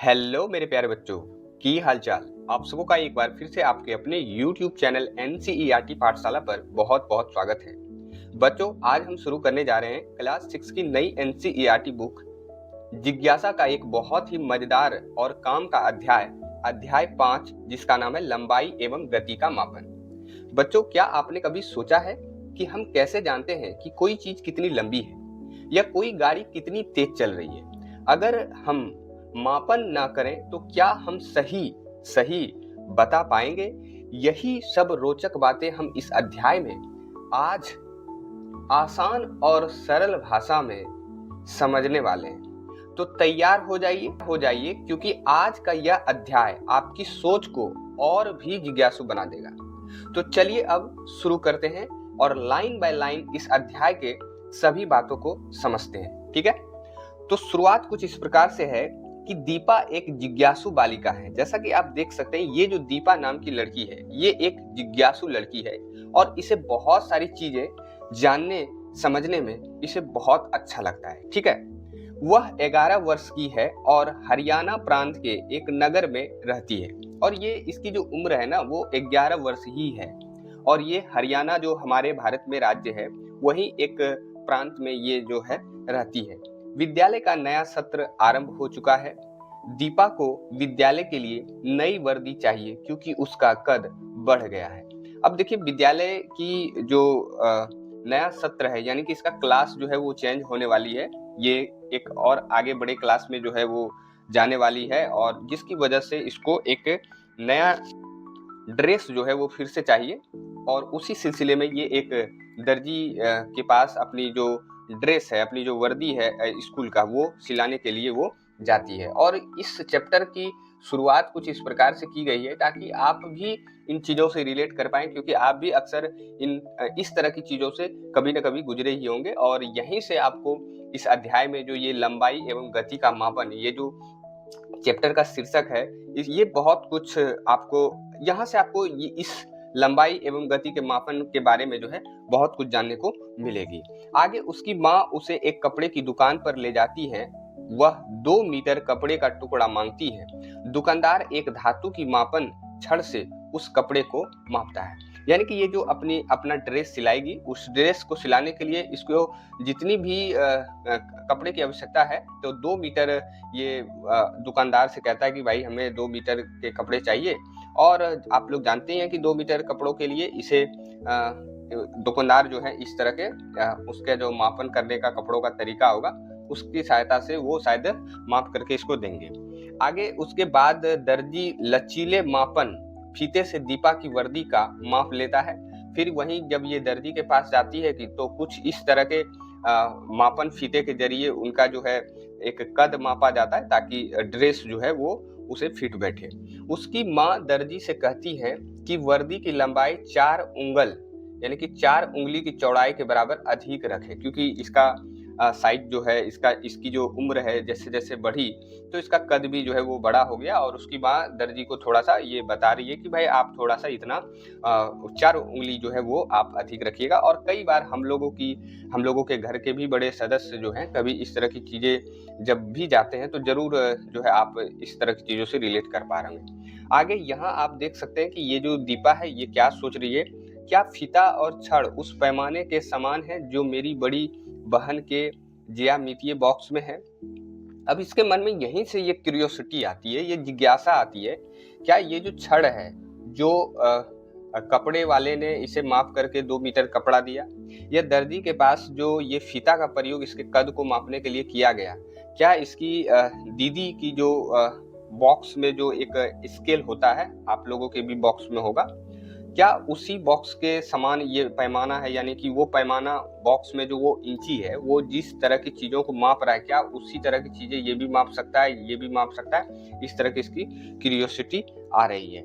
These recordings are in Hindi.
हेलो मेरे प्यारे बच्चों, की हाल चाल। आप सबों का एक बार फिर से आपके अपने YouTube चैनल NCERT पाठशाला पर बहुत बहुत स्वागत है। बच्चों, आज हम शुरू करने जा रहे हैं क्लास 6 की नई NCERT बुक जिज्ञासा का एक बहुत ही मजेदार और काम का अध्याय 5, जिसका नाम है लंबाई एवं गति का मापन। बच्चों, क्या आपने कभी सोचा है कि हम कैसे जानते हैं कि कोई चीज कितनी लंबी है या कोई गाड़ी कितनी तेज चल रही है? अगर हम मापन ना करें तो क्या हम सही बता पाएंगे? यही सब रोचक बातें हम इस अध्याय में आज आसान और सरल भाषा में समझने वाले हैं। तो तैयार हो जाइए क्योंकि आज का यह अध्याय आपकी सोच को और भी जिज्ञासु बना देगा। तो चलिए अब शुरू करते हैं और लाइन बाय लाइन इस अध्याय के सभी बातों को समझते हैं। ठीक है, तो शुरुआत कुछ इस प्रकार से है कि दीपा एक जिज्ञासु बालिका है। जैसा कि आप देख सकते हैं, ये जो दीपा नाम की लड़की है, ये एक जिज्ञासु लड़की है और इसे बहुत सारी चीजें जानने समझने में इसे बहुत अच्छा लगता है। ठीक है, वह 11 वर्ष की है और हरियाणा प्रांत के एक नगर में रहती है और ये इसकी जो उम्र है ना, वो 11 वर्ष ही है। और ये हरियाणा जो हमारे भारत में राज्य है, वही एक प्रांत में ये जो है रहती है। विद्यालय का नया सत्र आरंभ हो चुका है। दीपा को विद्यालय के लिए नई वर्दी चाहिए क्योंकि उसका कद बढ़ गया है। अब देखिए, विद्यालय की जो नया सत्र है, यानी कि इसका क्लास जो है वो चेंज होने वाली है। ये एक और आगे बड़े क्लास में जो है वो जाने वाली है और जिसकी वजह से इसको एक नया ड्रेस जो है वो फिर से चाहिए। और उसी सिलसिले में ये एक दर्जी के पास अपनी जो ड्रेस है, अपनी जो वर्दी है स्कूल का, वो सिलाने के लिए वो जाती है। और इस चैप्टर की शुरुआत कुछ इस प्रकार से की गई है ताकि आप भी इन चीज़ों से रिलेट कर पाएं, क्योंकि आप भी अक्सर इस तरह की चीज़ों से कभी न कभी गुजरे ही होंगे। और यहीं से आपको इस अध्याय में जो ये लंबाई एवं गति का मापन, ये जो चैप्टर का शीर्षक है, ये बहुत कुछ आपको यहाँ से आपको इस लंबाई एवं गति के मापन के बारे में जो है बहुत कुछ जानने को मिलेगी। आगे उसकी माँ उसे एक कपड़े की दुकान पर ले जाती है। वह 2 मीटर कपड़े का टुकड़ा मांगती है। दुकानदार एक धातु की मापन छड़ से उस कपड़े को मापता है। यानी कि ये जो अपना ड्रेस सिलाएगी, उस ड्रेस को सिलाने के लिए इसको जितनी भी कपड़े की आवश्यकता है, तो 2 मीटर ये दुकानदार से कहता है कि भाई हमें 2 मीटर के कपड़े चाहिए। और आप लोग जानते हैं कि 2 मीटर कपड़ों के लिए इसे दुकानदार जो है इस तरह के उसके जो मापन करने का कपड़ों का तरीका होगा, उसकी सहायता से वो शायद माप करके इसको देंगे। आगे उसके बाद दर्जी लचीले मापन फीते से दीपा की वर्दी का माप लेता है। फिर वहीं जब ये दर्जी के पास जाती है कि तो कुछ इस तरह के मापन फीते के जरिए उनका जो है एक कद मापा जाता है ताकि ड्रेस जो है वो उसे फिट बैठे। उसकी माँ दर्जी से कहती है कि वर्दी की लंबाई 4 उंगल यानी कि 4 उंगली की चौड़ाई के बराबर अधिक रखे, क्योंकि इसका साइज जो है इसकी जो उम्र है जैसे जैसे बढ़ी तो इसका कद भी जो है वो बड़ा हो गया। और उसकी माँ दर्जी को थोड़ा सा ये बता रही है कि भाई आप थोड़ा सा इतना 4 उंगली जो है वो आप अधिक रखिएगा। और कई बार हम लोगों के घर के भी बड़े सदस्य जो हैं, कभी इस तरह की चीज़ें जब भी जाते हैं तो जरूर जो है आप इस तरह की चीज़ों से रिलेट कर पा रहे हैं। आगे यहाँ आप देख सकते हैं कि ये जो दीपा है ये क्या सोच रही है। क्या फीता और छड़ उस पैमाने के समान है जो मेरी बड़ी बहन के ज्यामितीय बॉक्स में है? अब इसके मन में यहीं से ये क्यूरियोसिटी आती है, ये जिज्ञासा आती है। क्या ये जो छड़ है, जो कपड़े वाले ने इसे माप करके 2 मीटर कपड़ा दिया, या दर्जी के पास जो ये फीता का प्रयोग इसके कद को मापने के लिए किया गया, क्या इसकी दीदी की जो बॉक्स में जो एक स्केल होता है, आप लोगों के भी बॉक्स में होगा, क्या उसी बॉक्स के समान ये पैमाना है? यानी कि वो पैमाना बॉक्स में जो वो इंची है, वो जिस तरह की चीज़ों को माप रहा है, क्या उसी तरह की चीज़ें ये भी माप सकता है, ये भी माप सकता है? इस तरह की इसकी क्यूरियोसिटी आ रही है।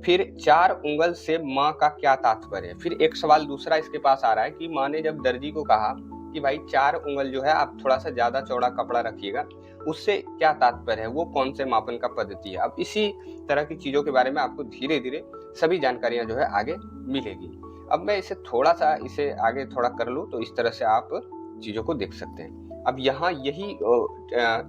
फिर 4 उंगल से माँ का क्या तात्पर्य? फिर एक सवाल दूसरा इसके पास आ रहा है कि माँ ने जब दर्जी को कहा कि भाई 4 उंगल जो है आप थोड़ा सा ज़्यादा चौड़ा कपड़ा रखिएगा, उससे क्या तात्पर्य है, वो कौन से मापन का पद्धति है? अब इसी तरह की चीज़ों के बारे में आपको धीरे धीरे सभी जानकारियां जो है आगे मिलेगी। अब मैं इसे थोड़ा सा आगे थोड़ा कर लूँ तो इस तरह से आप चीज़ों को देख सकते हैं। अब यहाँ यही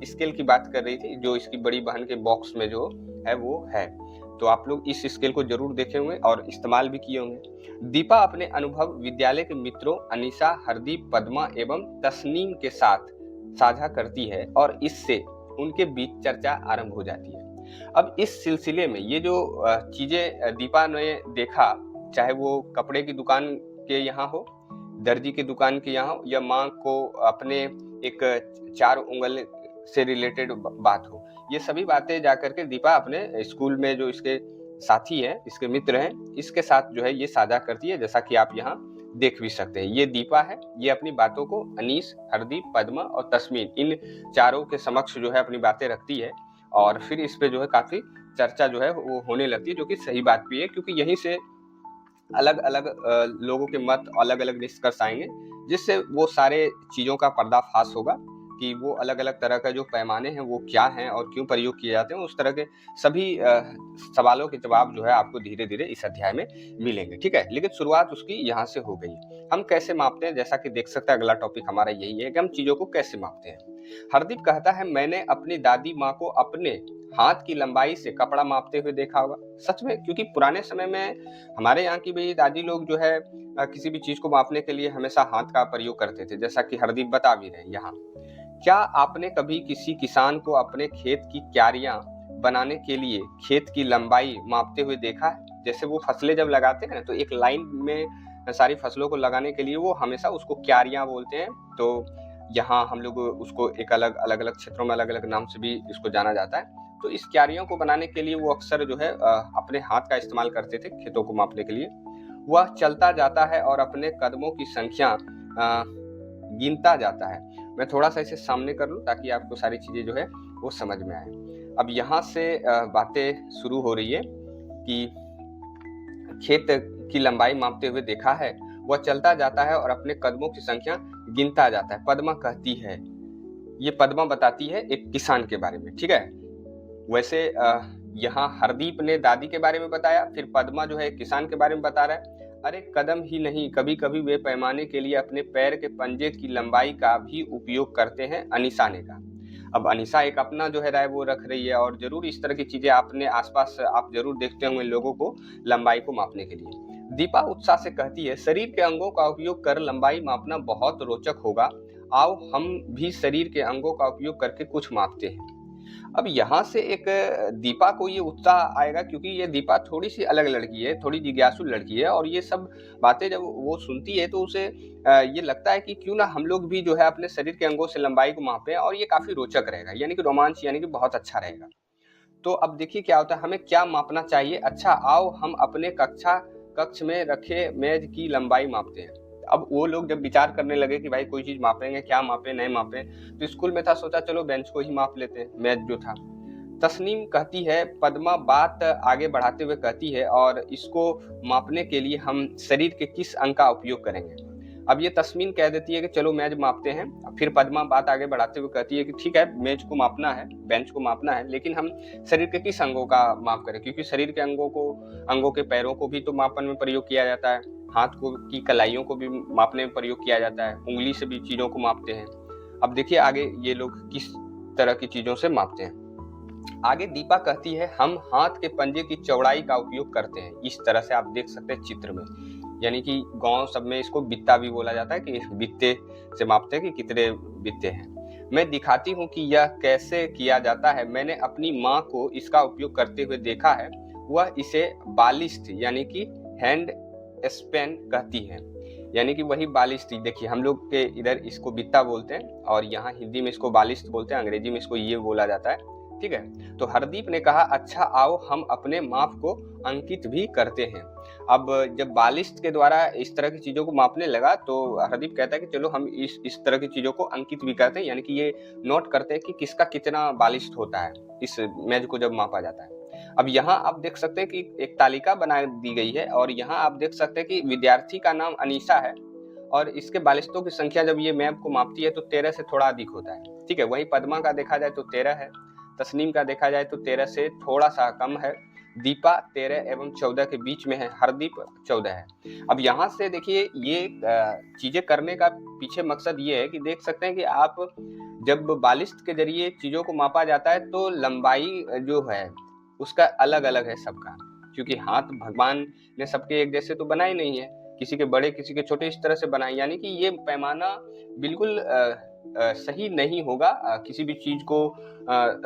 स्केल की बात कर रही थी जो इसकी बड़ी बहन के बॉक्स में जो है वो है। तो आप लोग इस स्केल को जरूर देखे होंगे और इस्तेमाल भी किए होंगे। दीपा अपने अनुभव विद्यालय के मित्रों अनीसा, हरदीप, पद्मा एवं तस्नीम के साथ साझा करती है और इससे उनके बीच चर्चा आरंभ हो जाती है। अब इस सिलसिले में ये जो चीजें दीपा ने देखा, चाहे वो कपड़े की दुकान के यहाँ हो, दर्जी की दुकान के यहाँ हो, या माँ को अपने एक 4 उंगल से रिलेटेड बात हो, ये सभी बातें जाकर के दीपा अपने स्कूल में जो इसके साथी हैं, इसके मित्र हैं, इसके साथ जो है ये साझा करती है, जैसा कि आप यहाँ देख भी सकते हैं। ये दीपा है, ये अपनी बातों को अनीस, हरदीप, पद्मा और तस्मीन इन चारों के समक्ष जो है अपनी बातें रखती है और फिर इस पे जो है काफी चर्चा जो है वो होने लगती है, जो कि सही बात भी है, क्योंकि यहीं से अलग अलग लोगों के मत, अलग अलग निष्कर्ष आएंगे, जिससे वो सारे चीज़ों का पर्दाफाश होगा कि वो अलग अलग तरह का जो पैमाने हैं वो क्या हैं और क्यों प्रयोग किए जाते हैं। उस तरह के सभी सवालों के जवाब जो है आपको धीरे धीरे इस अध्याय में मिलेंगे। ठीक है, लेकिन शुरुआत उसकी यहाँ से हो गई। हम कैसे मापते हैं, जैसा कि देख सकते हैं अगला टॉपिक हमारा यही है कि हम चीज़ों को कैसे मापते हैं। हरदीप कहता है, मैंने अपनी दादी माँ को अपने हाथ की लंबाई से कपड़ा मापते हुए देखा होगा। सच में, क्योंकि पुराने समय में हमारे यहाँ की भी दादी लोग जो है किसी भी चीज को मापने के लिए हमेशा हाथ का प्रयोग करते थे, जैसा कि हरदीप बता भी रहे हैं यहाँ। क्या आपने कभी किसी किसान को अपने खेत की क्यारियां बनाने के लिए खेत की लंबाई मापते हुए देखा है? जैसे वो फसलें जब लगाते हैं तो एक लाइन में सारी फसलों को लगाने के लिए वो हमेशा उसको क्यारियां बोलते हैं। तो यहाँ हम लोग उसको एक अलग अलग क्षेत्रों में अलग अलग नाम से भी इसको जाना जाता है। तो इस क्यारियों को बनाने के लिए वो अक्सर जो है अपने हाथ का इस्तेमाल करते थे खेतों को मापने के लिए। वह चलता जाता है और अपने कदमों की संख्या गिनता जाता है। मैं थोड़ा सा इसे सामने कर लूं ताकि आपको सारी चीजें जो है वो समझ में आए। अब यहाँ से बातें शुरू हो रही है कि खेत की लंबाई मापते हुए देखा है, वह चलता जाता है और अपने कदमों की संख्या गिनता जाता है। पद्मा कहती है, ये पद्मा बताती है एक किसान के बारे में। ठीक है, वैसे यहाँ हरदीप ने दादी के बारे में बताया, फिर पद्मा जो है किसान के बारे में बता रहा है। अरे कदम ही नहीं, कभी कभी वे पैमाने के लिए अपने पैर के पंजे की लंबाई का भी उपयोग करते हैं, अनीसा ने कहा। अब अनीसा एक अपना जो है राय वो रख रही है और जरूर इस तरह की चीजें आपने आसपास आप जरूर देखते होंगे लोगों को लंबाई को मापने के लिए। दीपा उत्साह से कहती है, शरीर के अंगों का उपयोग कर लंबाई मापना बहुत रोचक होगा। आओ हम भी शरीर के अंगों का उपयोग करके कुछ मापते हैं। अब यहाँ से एक दीपा को ये उत्साह आएगा, क्योंकि ये दीपा थोड़ी सी अलग लड़की है, थोड़ी जिज्ञासु लड़की है, और ये सब बातें जब वो सुनती है तो उसे ये लगता है कि क्यों ना हम लोग भी जो है अपने शरीर के अंगों से लंबाई को मापें, और ये काफी रोचक रहेगा, यानी कि रोमांच, यानी कि बहुत अच्छा रहेगा। तो अब देखिए क्या होता है, हमें क्या मापना चाहिए। अच्छा, आओ हम अपने कक्ष में रखे मेज की लंबाई मापते हैं। अब वो लोग जब विचार करने लगे कि भाई कोई चीज मापेंगे, क्या मापे नहीं मापे, तो स्कूल में था, सोचा चलो बेंच को ही माप लेते हैं, मेज जो था। तस्नीम कहती है, पद्मा बात आगे बढ़ाते हुए कहती है, और इसको मापने के लिए हम शरीर के किस अंग का उपयोग करेंगे। अब ये तस्मीन कह देती है कि चलो मेज मापते हैं। फिर पद्मा बात आगे बढ़ाते हुए कहती है कि ठीक है, मेज को मापना है, बेंच को मापना है, लेकिन हम शरीर के किस अंगों का माप करें, क्योंकि शरीर के अंगों के पैरों को भी तो मापन में प्रयोग किया जाता है, हाथ को की कलाइयों को भी मापने में प्रयोग किया जाता है, उंगली से भी चीजों को मापते हैं। अब देखिए आगे ये लोग किस तरह की चीजों से मापते हैं। आगे दीपा कहती है, हम हाथ के पंजे की चौड़ाई का उपयोग करते हैं। इस तरह से आप देख सकते हैं चित्र में, यानी कि गांव सब में इसको बित्ता भी बोला जाता है, कि बित्ते से मापते हैं कि कितने बित्ते हैं। मैं दिखाती हूँ कि यह कैसे किया जाता है। मैंने अपनी माँ को इसका उपयोग करते हुए देखा है। वह इसे बालिस्ट यानी कि हैंड स्पेन कहती है, यानी कि वही बालिस्ट। देखिए हम लोग के इधर इसको बित्ता बोलते हैं और यहाँ हिंदी में इसको बालिस्ट बोलते हैं, अंग्रेजी में इसको ये बोला जाता है। ठीक है, तो हरदीप ने कहा, अच्छा आओ हम अपने माप को अंकित भी करते हैं। अब जब बालिस्ट के द्वारा इस तरह की चीजों को मापने लगा तो हरदीप कहता है कि चलो हम इस तरह की चीजों को अंकित भी करते हैं, यानी कि ये नोट करते हैं कि किसका कितना बालिस्ट होता है इस मेज को जब मापा जाता है। अब यहाँ आप देख सकते हैं कि एक तालिका बना दी गई है, और यहाँ आप देख सकते हैं कि विद्यार्थी का नाम अनीसा है, और इसके बालिस्तों की संख्या जब ये मैप को मापती है तो 13 से थोड़ा अधिक होता है। ठीक है, वही पद्मा का देखा जाए तो 13 है, तस्नीम का देखा जाए तो 13 से थोड़ा सा कम है, दीपा 13 एवं 14 के बीच में है, हरदीप 14 है। अब यहाँ से देखिए ये चीजें करने का पीछे मकसद ये है कि देख सकते हैं कि आप जब बालिस्ट के जरिए चीजों को मापा जाता है तो लंबाई जो है उसका अलग अलग है सबका, क्योंकि हाथ भगवान ने सबके एक जैसे तो बनाए नहीं है, किसी के बड़े किसी के छोटे इस तरह से बनाए, यानी कि ये पैमाना बिल्कुल सही नहीं होगा किसी भी चीज को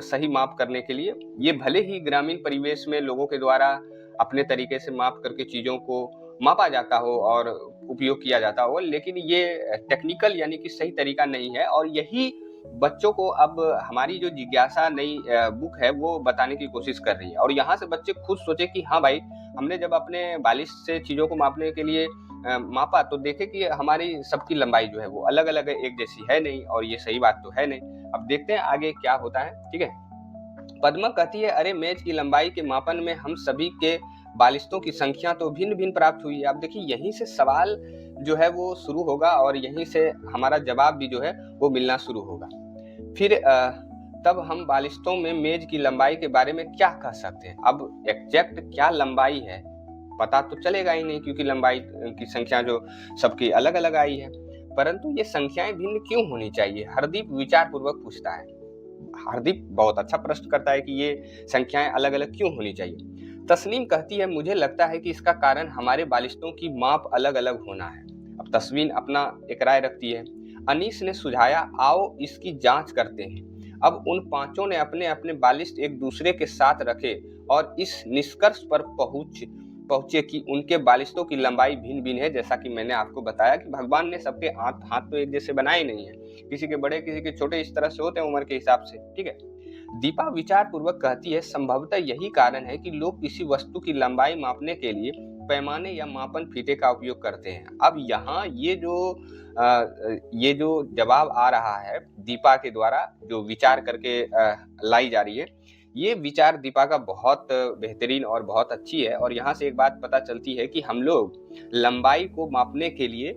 सही माप करने के लिए। ये भले ही ग्रामीण परिवेश में लोगों के द्वारा अपने तरीके से माप करके चीजों को मापा जाता हो और उपयोग किया जाता हो, लेकिन ये टेक्निकल यानी कि सही तरीका नहीं है। और यही बच्चों को अब हमारी जो जिज्ञासा नई बुक है वो बताने की कोशिश कर रही है। और यहाँ से बच्चे खुद सोचे कि हाँ भाई, हमने जब अपने बालिश से चीजों को मापने के लिए मापा तो देखे कि हमारी सबकी लंबाई जो है वो अलग अलग है, एक जैसी है नहीं, और ये सही बात तो है नहीं। अब देखते हैं आगे क्या होता है। ठीक है, पद्मा कहती है, अरे मेज की लंबाई के मापन में हम सभी के बालिस्तों की संख्या तो भिन्न भिन्न प्राप्त हुई है। अब देखिए यहीं से सवाल जो है वो शुरू होगा और यहीं से हमारा जवाब भी जो है वो मिलना शुरू होगा। फिर तब हम बालिस्तों में मेज की लंबाई के बारे में क्या कह सकते हैं। अब एग्जैक्ट क्या लंबाई है पता तो चलेगा ही नहीं, क्योंकि लंबाई की संख्या जो सबकी अलग अलग आई है, परंतु ये संख्याएं भिन्न क्यों होनी चाहिए, हरदीप विचार पूर्वक पूछता है। हरदीप बहुत अच्छा प्रश्न करता है कि ये संख्याएं अलग अलग क्यों होनी चाहिए। तस्नीम कहती है, मुझे लगता है कि इसका कारण हमारे बालिस्तों की माप अलग अलग होना है। अब तस्वीन अपना एक राय रखती है। अनीस ने सुझाया, आओ इसकी जांच करते हैं। अब उन पांचों ने अपने अपने बालिस्ट एक दूसरे के साथ रखे और इस निष्कर्ष पर पहुंचे कि उनके बालिस्तों की लंबाई भिन्न भिन्न है। जैसा कि मैंने आपको बताया कि भगवान ने सबके हाथ तो एक जैसे बनाए नहीं है, किसी के बड़े किसी के छोटे इस तरह से होते हैं उम्र के हिसाब से। ठीक है, दीपा विचार पूर्वक कहती है, संभवतः यही कारण है कि लोग किसी वस्तु की लंबाई मापने के लिए पैमाने या मापन फीते का उपयोग करते हैं। अब यहाँ ये जो जवाब आ रहा है दीपा के द्वारा जो विचार करके लाई जा रही है, ये विचार दीपा का बहुत बेहतरीन और बहुत अच्छी है। और यहाँ से एक बात पता चलती है कि हम लोग लंबाई को मापने के लिए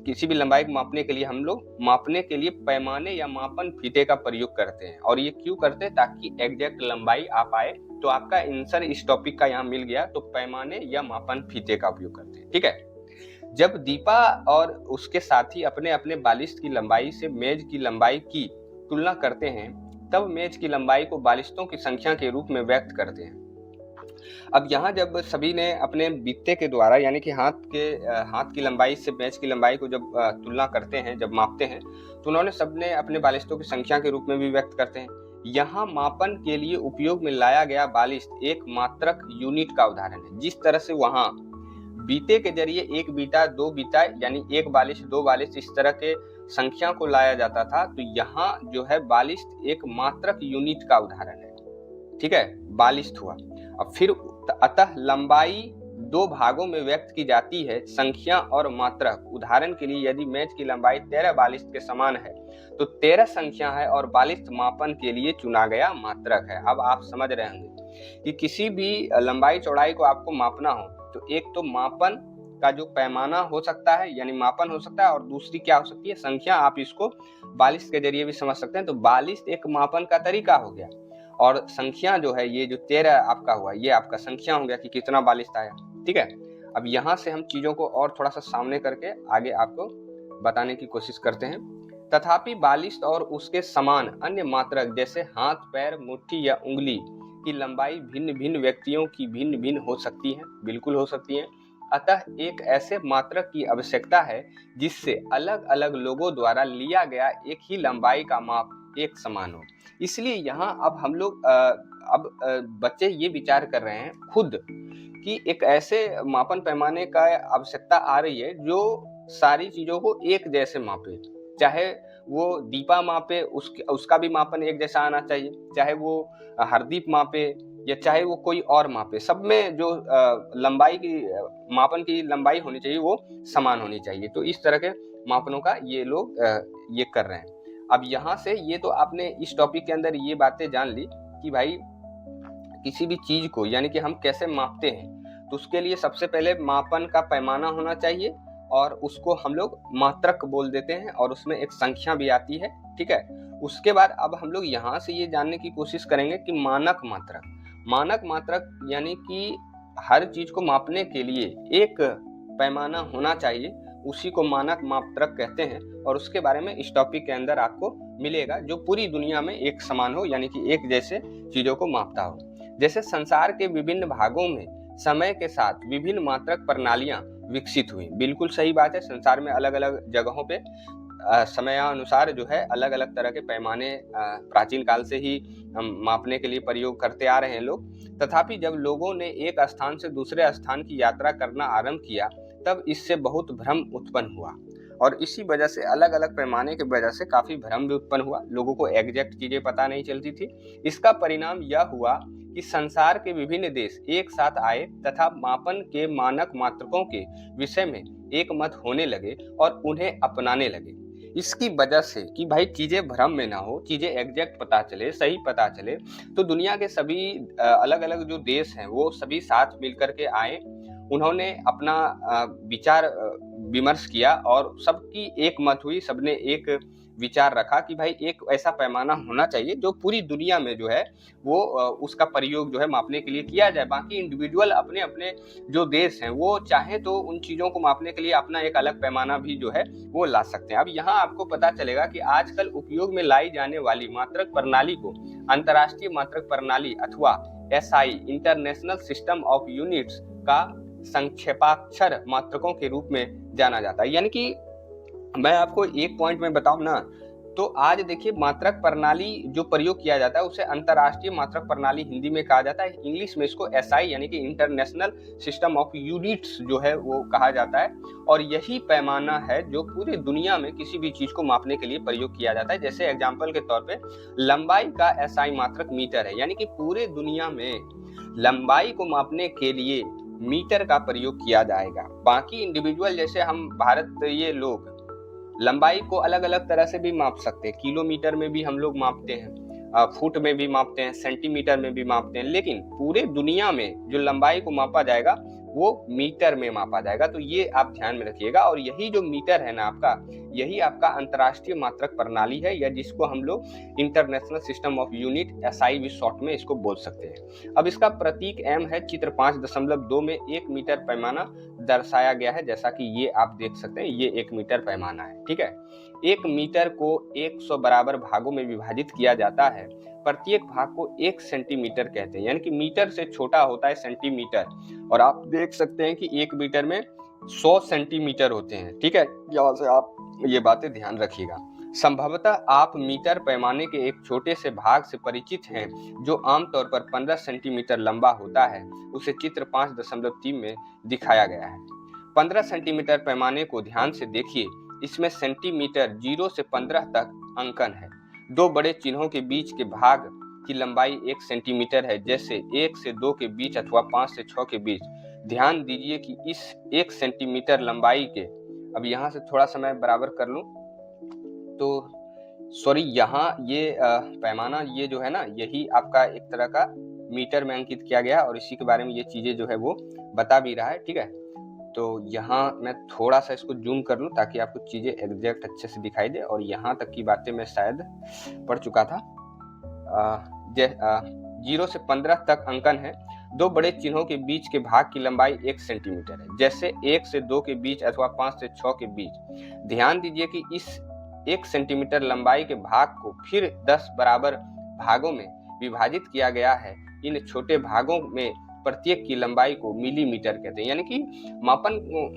किसी भी लंबाई को मापने के लिए हम लोग मापने के लिए पैमाने या मापन फीते का प्रयोग करते हैं। और ये क्यों करते हैं, ताकि एग्जैक्ट लंबाई आ पाए। तो आपका आंसर इस टॉपिक का यहाँ मिल गया, तो पैमाने या मापन फीते का उपयोग करते हैं। ठीक है, जब दीपा और उसके साथी अपने अपने बालिश्त की लंबाई से मेज की लंबाई की तुलना करते हैं, तब मेज की लंबाई को बालिस्तों की संख्या के रूप में व्यक्त करते हैं। अब यहाँ जब सभी ने अपने बीते के द्वारा यानी कि हाथ की लंबाई से मेज की लंबाई को जब तुलना करते हैं, जब मापते हैं, तो उन्होंने सबने अपने बालिस्तों की संख्या के रूप में भी व्यक्त करते हैं। यहाँ मापन के लिए उपयोग में लाया गया बालिस्त एक मात्रक यूनिट का उदाहरण है। जिस तरह से वहाँ बीते के जरिए एक बीता, दो बीता यानी एक बालिश, दो बालिश इस तरह के संख्या को लाया जाता था, तो यहाँ जो है बालिस्त एक मात्रक यूनिट का उदाहरण है। ठीक है, बालिस्त हुआ। अब फिर अतः लंबाई दो भागों में व्यक्त की जाती है, संख्या और मात्रक। उदाहरण के लिए यदि मेज की लंबाई 13 बालिस्त के समान है तो 13 संख्या है और बालिस्त मापन के लिए चुना गया मात्रक है। अब आप समझ रहे होंगे कि किसी भी लंबाई चौड़ाई को आपको मापना हो तो एक तो मापन का जो पैमाना हो सकता है यानी मापन हो सकता है, और दूसरी क्या हो सकती है, संख्या। आप इसको बालिस्त के जरिए भी समझ सकते हैं। तो बालिस्त एक मापन का तरीका हो गया और संख्या जो है ये जो 13 आपका हुआ ये आपका संख्या हो गया कि कितना बालिस्त आया। ठीक है, अब यहाँ से हम चीजों को और थोड़ा सा सामने करके आगे आपको बताने की कोशिश करते हैं। तथापि बालिस्त और उसके समान अन्य मात्रक जैसे हाथ, पैर, मुट्ठी या उंगली की लंबाई भिन्न भिन्न व्यक्तियों की भिन्न भिन्न हो सकती है, बिल्कुल हो सकती है। अतः एक ऐसे मात्रक की आवश्यकता है जिससे अलग अलग लोगों द्वारा लिया गया एक ही लंबाई का माप एक समान हो। इसलिए यहाँ अब हम लोग बच्चे ये विचार कर रहे हैं खुद कि एक ऐसे मापन पैमाने का आवश्यकता आ रही है जो सारी चीजों को एक जैसे मापे। चाहे वो दीपा मापे, उसका भी मापन एक जैसा आना चाहिए, चाहे वो हरदीप मापे या चाहे वो कोई और मापे, सब में जो लंबाई की मापन की लंबाई होनी चाहिए वो समान होनी चाहिए। तो इस तरह के मापनों का ये लोग ये कर रहे हैं। अब यहाँ से ये तो आपने इस टॉपिक के अंदर ये बातें जान ली कि भाई किसी भी चीज को यानी कि हम कैसे मापते हैं, तो उसके लिए सबसे पहले मापन का पैमाना होना चाहिए और उसको हम लोग मात्रक बोल देते हैं और उसमें एक संख्या भी आती है। ठीक है, उसके बाद अब हम लोग यहाँ से ये जानने की कोशिश करेंगे कि मानक मात्रक। मानक मात्रक यानी कि हर चीज को मापने के लिए एक पैमाना होना चाहिए, उसी को मानक मात्रक कहते हैं। और उसके बारे में इस टॉपिक के अंदर आपको मिलेगा, जो पूरी दुनिया में एक समान हो, यानी कि एक जैसे चीजों को मापता हो। जैसे संसार के विभिन्न भागों में समय के साथ विभिन्न मात्रक प्रणालियां विकसित हुई। बिल्कुल सही बात है, संसार में अलग अलग जगहों पे समयानुसार जो है अलग अलग तरह के पैमाने प्राचीन काल से ही मापने के लिए प्रयोग करते आ रहे हैं लोग। तथापि जब लोगों ने एक स्थान से दूसरे स्थान की यात्रा करना आरंभ किया, तब इससे बहुत भ्रम उत्पन्न हुआ, और इसी वजह से अलग अलग पैमाने की वजह से काफी भ्रम भी उत्पन्न हुआ। लोगों को एग्जैक्ट चीजें पता नहीं चलती थी। इसका परिणाम यह हुआ कि संसार के विभिन्न देश एक साथ आए तथा मापन के मानक मात्रकों के विषय में एक मत होने लगे और उन्हें अपनाने लगे। इसकी वजह से कि भाई चीजें भ्रम में ना हो, चीजें एग्जैक्ट पता चले, सही पता चले, तो दुनिया के सभी अलग अलग जो देश हैं वो सभी साथ मिलकर के आए। उन्होंने अपना विचार विमर्श किया और सबकी एक मत हुई, सबने एक विचार रखा कि भाई एक ऐसा पैमाना होना चाहिए जो पूरी दुनिया में जो है वो उसका प्रयोग जो है मापने के लिए किया जाए। बाकी इंडिविजुअल अपने अपने जो देश हैं वो चाहे तो उन चीज़ों को मापने के लिए अपना एक अलग पैमाना भी जो है वो ला सकते हैं। अब यहाँ आपको पता चलेगा कि आजकल उपयोग में लाई जाने वाली मात्रक प्रणाली को अंतर्राष्ट्रीय मात्रक प्रणाली अथवा SI international system of units का संक्षेपाक्षर मात्रकों के रूप में जाना जाता है। यानी कि मैं आपको एक पॉइंट में बताऊं ना, तो आज देखिए मात्रक प्रणाली जो प्रयोग किया जाता है उसे अंतर्राष्ट्रीय मात्रक प्रणाली हिंदी में कहा जाता है। इंग्लिश में इसको SI यानी कि इंटरनेशनल सिस्टम ऑफ यूनिट्स जो है वो कहा जाता है। और यही पैमाना है जो पूरी दुनिया में किसी भी चीज को मापने के लिए प्रयोग किया जाता है। जैसे एग्जाम्पल के तौर पे लंबाई का SI मात्रक मीटर है, यानी कि पूरे दुनिया में लंबाई को मापने के लिए मीटर का प्रयोग किया जाएगा। बाकी इंडिविजुअल जैसे हम भारतीय लोग लंबाई को अलग अलग तरह से भी माप सकते हैं। किलोमीटर में भी हम लोग मापते हैं, फुट में भी मापते हैं, सेंटीमीटर में भी मापते हैं, लेकिन पूरे दुनिया में जो लंबाई को मापा जाएगा वो मीटर में मापा जाएगा। तो ये आप ध्यान में रखिएगा। और यही जो मीटर है ना आपका, यही आपका अंतर्राष्ट्रीय मात्रक प्रणाली है, या जिसको हम लोग international system of unit SI भी शॉर्ट में इसको बोल सकते हैं। अब इसका प्रतीक M है। चित्र 5.2 में 1 मीटर पैमाना दर्शाया गया है, जैसा कि ये आप देख सकते हैं, ये 1 मीटर पैमाना है। ठीक है, 1 मीटर को 100 बराबर भागों में विभाजित किया जाता है। प्रत्येक भाग को 1 सेंटीमीटर कहते हैं, यानी कि मीटर से छोटा होता है सेंटीमीटर। और आप देख सकते हैं कि 1 मीटर में 100 सेंटीमीटर होते हैं। ठीक है, यहाँ से आप ये बातें ध्यान रखिएगा। संभवतः आप मीटर पैमाने के एक छोटे से भाग से परिचित हैं जो आमतौर पर 15 सेंटीमीटर लंबा होता है। उसे चित्र 5.3 में दिखाया गया है। 15 सेंटीमीटर पैमाने को ध्यान से देखिए। इसमें सेंटीमीटर 0 से 15 तक अंकन है। 2 बड़े चिन्हों के बीच के भाग की लंबाई 1 सेंटीमीटर है, जैसे 1 से 2 के बीच अथवा 5 से 6 के बीच। ध्यान दीजिए कि इस 1 सेंटीमीटर लंबाई के, अब यहाँ से थोड़ा सा मैं बराबर कर लूँ तो सॉरी, यहाँ ये पैमाना ये जो है ना, यही आपका एक तरह का मीटर में अंकित किया गया और इसी के बारे में ये चीज़ें जो है वो बता भी रहा है। ठीक है, तो यहाँ मैं थोड़ा सा इसको जूम कर लूँ ताकि आपको चीज़ें एग्जैक्ट अच्छे से दिखाई दे। और यहाँ तक की बातें मैं शायद पढ़ चुका था। 0 से 15 तक अंकन है। 2 बड़े चिन्हों के बीच के भाग की लंबाई 1 सेंटीमीटर है, जैसे 1 से 2 के बीच अथवा 5 से 6 के बीच। ध्यान दीजिए कि इस 1 सेंटीमीटर लंबाई के भाग को फिर 10 बराबर भागों में विभाजित किया गया है। इन छोटे भागों में प्रत्येक की लंबाई को मिलीमीटर कहते हैं, यानी कि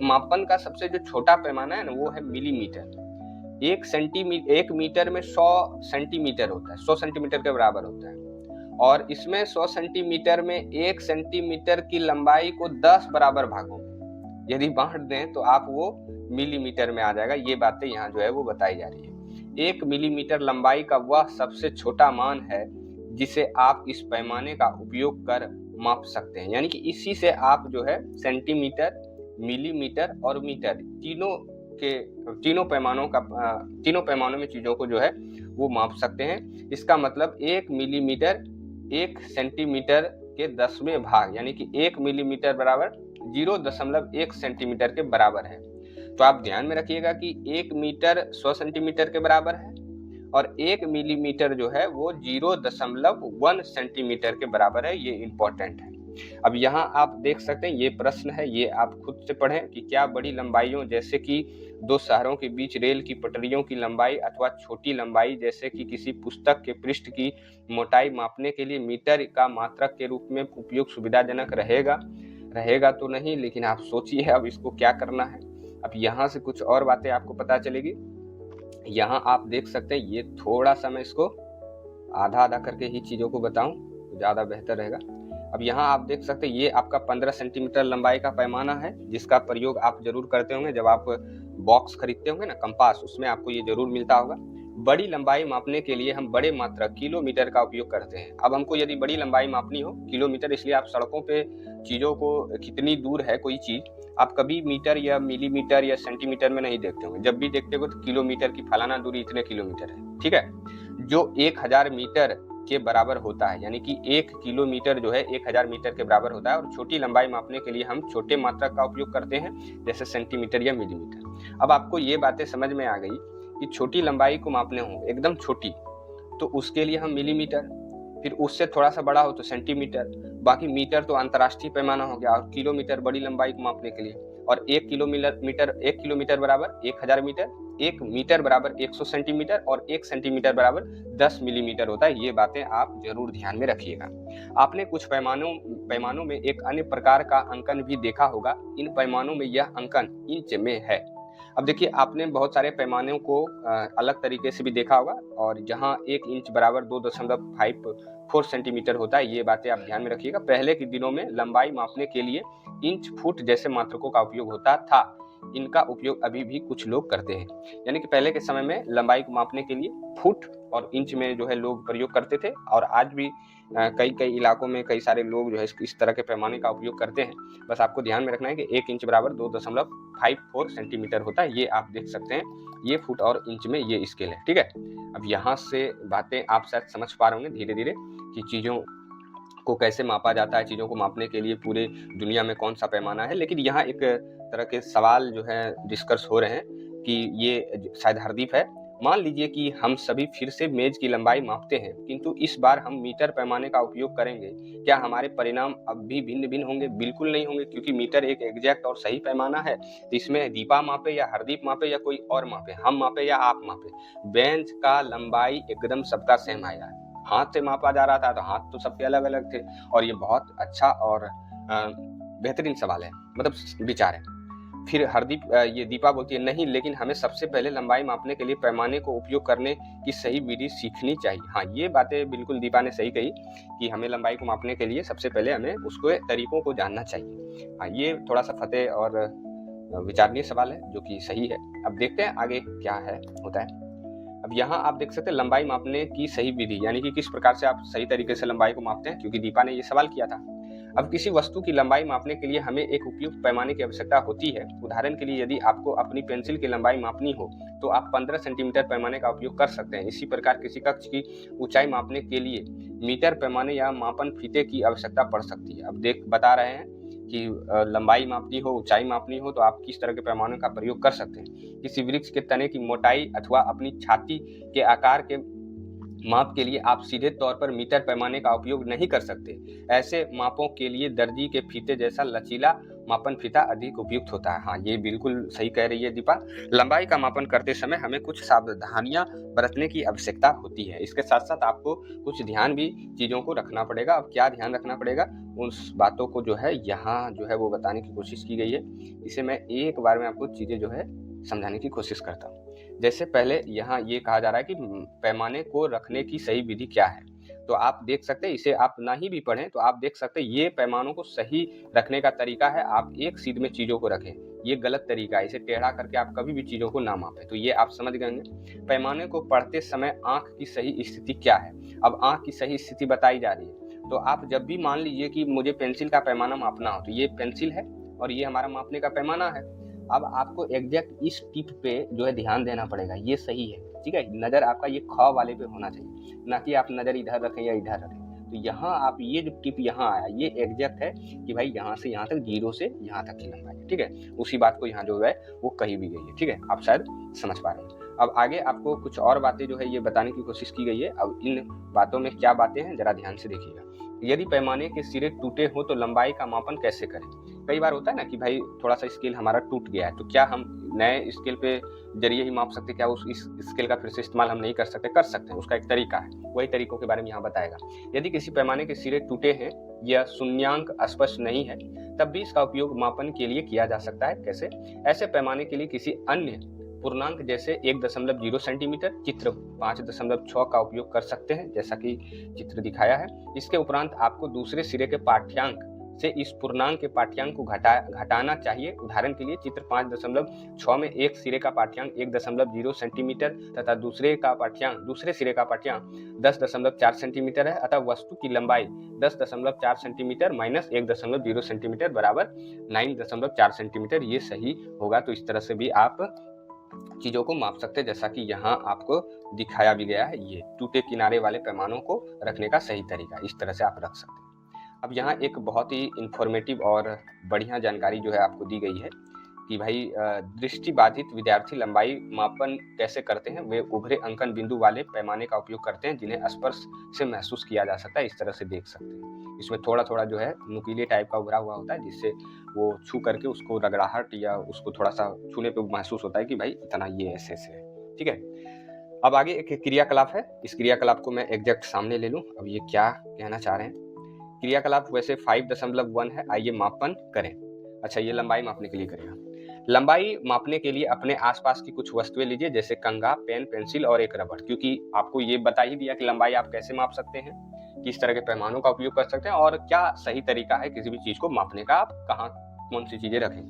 मापन का सबसे जो छोटा पैमाना है ना वो है मिलीमीटर। 1 मीटर में 100 सेंटीमीटर होता है, 100 सेंटीमीटर के बराबर होता है। और इसमें 100 सेंटीमीटर में 1 सेंटीमीटर की लंबाई को 10 बराबर भागों में यदि बांट दें तो आप वो मिलीमीटर में आ जाएगा। ये बातें यहाँ जो है वो बताई जा रही है। 1 मिलीमीटर लंबाई का वह सबसे छोटा मान है जिसे आप इस पैमाने का उपयोग कर माप सकते हैं, यानी कि इसी से आप जो है सेंटीमीटर, मिलीमीटर और मीटर तीनों पैमानों में चीजों को जो है वो माप सकते हैं। इसका मतलब 1 मिलीमीटर 1 सेंटीमीटर के 10वें भाग, यानी कि 1 मिलीमीटर बराबर 0.1 सेंटीमीटर के बराबर है। तो आप ध्यान में रखिएगा कि 1 मीटर 100 सेंटीमीटर के बराबर है और 1 मिलीमीटर जो है वो 0.1 सेंटीमीटर के बराबर है। ये इंपॉर्टेंट है। अब यहाँ आप देख सकते हैं, ये प्रश्न है, ये आप खुद से पढ़ें कि क्या बड़ी लंबाइयों जैसे कि दो शहरों के बीच रेल की पटरियों की लंबाई अथवा छोटी लंबाई जैसे कि किसी पुस्तक के पृष्ठ की मोटाई मापने के लिए मीटर का मात्रक के रूप में उपयोग सुविधाजनक रहेगा तो नहीं, लेकिन आप सोचिए अब इसको क्या करना है। अब यहाँ से कुछ और बातें आपको पता चलेगी। यहाँ आप देख सकते हैं, ये थोड़ा सा मैं इसको आधा करके ही चीज़ों को बताऊं तो ज़्यादा बेहतर रहेगा। अब यहाँ आप देख सकते हैं, ये आपका 15 सेंटीमीटर लंबाई का पैमाना है, जिसका प्रयोग आप जरूर करते होंगे जब आप बॉक्स खरीदते होंगे ना, कंपास, उसमें आपको ये जरूर मिलता होगा। बड़ी लंबाई मापने के लिए हम बड़े मात्रक किलोमीटर का उपयोग करते हैं। अब हमको यदि बड़ी लंबाई मापनी हो, किलोमीटर, इसलिए आप सड़कों पे चीज़ों को कितनी दूर है कोई चीज़, आप कभी मीटर या मिलीमीटर या सेंटीमीटर में नहीं देखते होंगे। जब भी देखते हो तो किलोमीटर की फलाना दूरी इतने किलोमीटर है, ठीक है, जो 1000 मीटर के बराबर होता है। यानी कि 1 किलोमीटर जो है 1000 मीटर के बराबर होता है। और छोटी लंबाई मापने के लिए हम छोटे मात्रक का उपयोग करते हैं, जैसे सेंटीमीटर या मिलीमीटर। अब आपको ये बातें समझ में आ गई कि छोटी लंबाई को मापने हो, एकदम छोटी, तो उसके लिए हम मिलीमीटर, फिर उससे थोड़ा सा बड़ा हो तो सेंटीमीटर, बाकी मीटर तो अंतर्राष्ट्रीय पैमाना हो गया, और किलोमीटर बड़ी लंबाई को मापने के लिए। और 1 किलोमीटर बराबर 1000 मीटर, 1 मीटर बराबर 100 सेंटीमीटर, और 1 सेंटीमीटर बराबर 10 मिलीमीटर होता है। ये बातें आप जरूर ध्यान में रखिएगा। आपने कुछ पैमानों में एक अन्य प्रकार का अंकन भी देखा होगा। इन पैमानों में यह अंकन इंच में है। अब देखिए, आपने बहुत सारे पैमानों को अलग तरीके से भी देखा होगा, और जहां 1 इंच बराबर 2.54 सेंटीमीटर होता है। ये बातें आप ध्यान में रखिएगा। पहले के दिनों में लंबाई मापने के लिए इंच, फुट जैसे मात्रकों का उपयोग होता था। इनका उपयोग अभी भी कुछ लोग करते हैं। यानी कि पहले के समय में लंबाई को मापने के लिए फुट और इंच में जो है लोग प्रयोग करते थे, और आज भी कई इलाकों में कई सारे लोग जो है इस तरह के पैमाने का उपयोग करते हैं। बस आपको ध्यान में रखना है कि 1 इंच बराबर 2.54 सेंटीमीटर होता है। ये आप देख सकते हैं, ये फुट और इंच में ये स्केल है, ठीक है। अब यहाँ से बातें आप शायद समझ पा रहे होंगे धीरे धीरे कि चीज़ों को कैसे मापा जाता है, चीज़ों को मापने के लिए पूरे दुनिया में कौन सा पैमाना है। लेकिन यहाँ एक तरह के सवाल जो है डिस्कस हो रहे हैं कि ये शायद हरदीप है, मान लीजिए कि हम सभी फिर से मेज की लंबाई मापते हैं, किंतु इस बार हम मीटर पैमाने का उपयोग करेंगे, क्या हमारे परिणाम अब भी भिन्न भिन्न होंगे? बिल्कुल नहीं होंगे, क्योंकि मीटर एक एग्जैक्ट और सही पैमाना है। तो इसमें दीपा मापे या हरदीप मापे या कोई और मापे, हम मापे या आप मापे, बेंच का लंबाई एकदम सबका सेम आया है। हाथ से मापा जा रहा था तो हाथ तो सबके अलग अलग थे। और ये बहुत अच्छा और बेहतरीन सवाल है, मतलब विचार है। फिर हरदीप ये दीपा बोलती है, नहीं, लेकिन हमें सबसे पहले लंबाई मापने के लिए पैमाने को उपयोग करने की सही विधि सीखनी चाहिए। हाँ, ये बातें बिल्कुल दीपा ने सही कही कि हमें लंबाई को मापने के लिए सबसे पहले हमें उसके तरीकों को जानना चाहिए। हाँ, ये थोड़ा सा फतेह और विचारणीय सवाल है, जो कि सही है। अब देखते हैं आगे क्या होता है। अब यहाँ आप देख सकते हैं लंबाई मापने की सही विधि, यानी कि किस प्रकार से आप सही तरीके से लंबाई को मापते हैं, क्योंकि दीपा ने ये सवाल किया था। अब किसी वस्तु की लंबाई मापने के लिए हमें एक उपयुक्त पैमाने की आवश्यकता होती है। उदाहरण के लिए, यदि आपको अपनी पेंसिल की लंबाई मापनी हो तो आप 15 सेंटीमीटर पैमाने का उपयोग कर सकते हैं। इसी प्रकार किसी कक्ष की ऊंचाई मापने के लिए मीटर पैमाने या मापन फीते की आवश्यकता पड़ सकती है। अब बता रहे हैं कि लंबाई मापनी हो, ऊंचाई मापनी हो, तो आप किस तरह के पैमानों का प्रयोग कर सकते हैं। किसी वृक्ष के तने की मोटाई अथवा अपनी छाती के आकार के माप के लिए आप सीधे तौर पर मीटर पैमाने का उपयोग नहीं कर सकते। ऐसे मापों के लिए दर्जी के फीते जैसा लचीला मापन फीता अधिक उपयुक्त होता है। हाँ, ये बिल्कुल सही कह रही है दीपा। लंबाई का मापन करते समय हमें कुछ सावधानियां बरतने की आवश्यकता होती है। इसके साथ साथ आपको कुछ ध्यान भी चीज़ों को रखना पड़ेगा। अब क्या ध्यान रखना पड़ेगा, उस बातों को जो है यहाँ जो है वो बताने की कोशिश की गई है। इसे मैं एक बार में आपको चीज़ें जो है समझाने की कोशिश करता हूँ। जैसे पहले यहाँ ये कहा जा रहा है कि पैमाने को रखने की सही विधि क्या है। तो आप देख सकते हैं, इसे आप ना ही भी पढ़ें तो आप देख सकते हैं, ये पैमानों को सही रखने का तरीका है। आप एक सीध में चीज़ों को रखें, ये गलत तरीका है। इसे टेढ़ा करके आप कभी भी चीज़ों को ना मापें। तो ये आप समझ गए होंगे। पैमाने को पढ़ते समय आँख की सही स्थिति क्या है। अब आँख की सही स्थिति बताई जा रही है। तो आप जब भी मान लीजिए कि मुझे पेंसिल का पैमाना मापना हो, तो ये पेंसिल है और ये हमारा मापने का पैमाना है। अब आपको एग्जैक्ट इस टिप पे जो है ध्यान देना पड़ेगा, ये सही है, ठीक है। नज़र आपका ये ख वाले पे होना चाहिए, ना कि आप नज़र इधर रखें या इधर रखें। तो यहाँ आप ये जो टिप यहाँ आया, ये एग्जैक्ट है कि भाई यहाँ से यहाँ तक, 0 से यहाँ तक की लंबाई है, ठीक है। उसी बात को यहाँ जो है वो कही भी गई है, ठीक है। आप शायद समझ पा रहे हैं। अब आगे आपको कुछ और बातें जो है ये बताने की कोशिश की गई है। अब इन बातों में क्या बातें हैं जरा ध्यान से देखिएगा। यदि पैमाने के सिरे टूटे हो तो लंबाई का मापन कैसे करें। कई बार होता है ना कि भाई थोड़ा सा स्केल हमारा टूट गया है, तो क्या हम नए स्केल पे जरिए ही माप सकते हैं? क्या उस इस स्केल का फिर से इस्तेमाल हम नहीं कर सकते? कर सकते हैं, उसका एक तरीका है, वही तरीकों के बारे में यहाँ बताएगा। यदि किसी पैमाने के सिरे टूटे हैं या शून्यांक स्पष्ट नहीं है, तब भी इसका उपयोग मापन के लिए किया जा सकता है। कैसे? ऐसे पैमाने के लिए किसी अन्य पूर्णांक जैसे 1.0 सेंटीमीटर, चित्र 5.6 का उपयोग कर सकते हैं, जैसा कि चित्र दिखाया है। इसके उपरांत आपको दूसरे सिरे के पाठ्यांक से इस पूर्णांक के पाठ्यांक को घटाना चाहिए। उदाहरण के लिए चित्र 5.6 में एक सिरे का पाठ्यांक 1.0 सेंटीमीटर तथा दूसरे सिरे का पाठ्यांक 10.4 सेंटीमीटर है। अतः वस्तु की लंबाई 10.4 सेंटीमीटर माइनस 1.0 सेंटीमीटर बराबर 9.4 सेंटीमीटर, ये सही होगा। तो इस तरह से भी आप चीजों को माप सकते हैं, जैसा कि यहाँ आपको दिखाया भी गया है। ये टूटे किनारे वाले पैमानों को रखने का सही तरीका, इस तरह से आप रख सकते हैं। अब यहाँ एक बहुत ही इंफॉर्मेटिव और बढ़िया जानकारी जो है आपको दी गई है कि भाई दृष्टिबाधित विद्यार्थी लंबाई मापन कैसे करते हैं। वे उभरे अंकन बिंदु वाले पैमाने का उपयोग करते हैं जिन्हें स्पर्श से महसूस किया जा सकता है। इस तरह से देख सकते हैं, इसमें थोड़ा थोड़ा जो है नुकीले टाइप का उभरा हुआ होता है, जिससे वो छू करके उसको रगड़ाहट या उसको थोड़ा सा छूने पे महसूस होता है कि भाई इतना ये ऐसे है। ठीक है, अब आगे एक क्रियाकलाप है। इस क्रियाकलाप को मैं एग्जैक्ट सामने ले लूँ। अब ये क्या कहना चाह रहे हैं? क्रियाकलाप वैसे 5.1 है, आइए मापन करें। अच्छा, ये लंबाई मापने के लिए करेगा। लंबाई मापने के लिए अपने आसपास की कुछ वस्तुएं लीजिए, जैसे कंघा, पेन, पेंसिल और एक रबड़, क्योंकि आपको ये बता ही दिया कि लंबाई आप कैसे माप सकते हैं, किस तरह के पैमानों का उपयोग कर सकते हैं और क्या सही तरीका है किसी भी चीज को मापने का, आप कहाँ कौन सी चीजें रखें।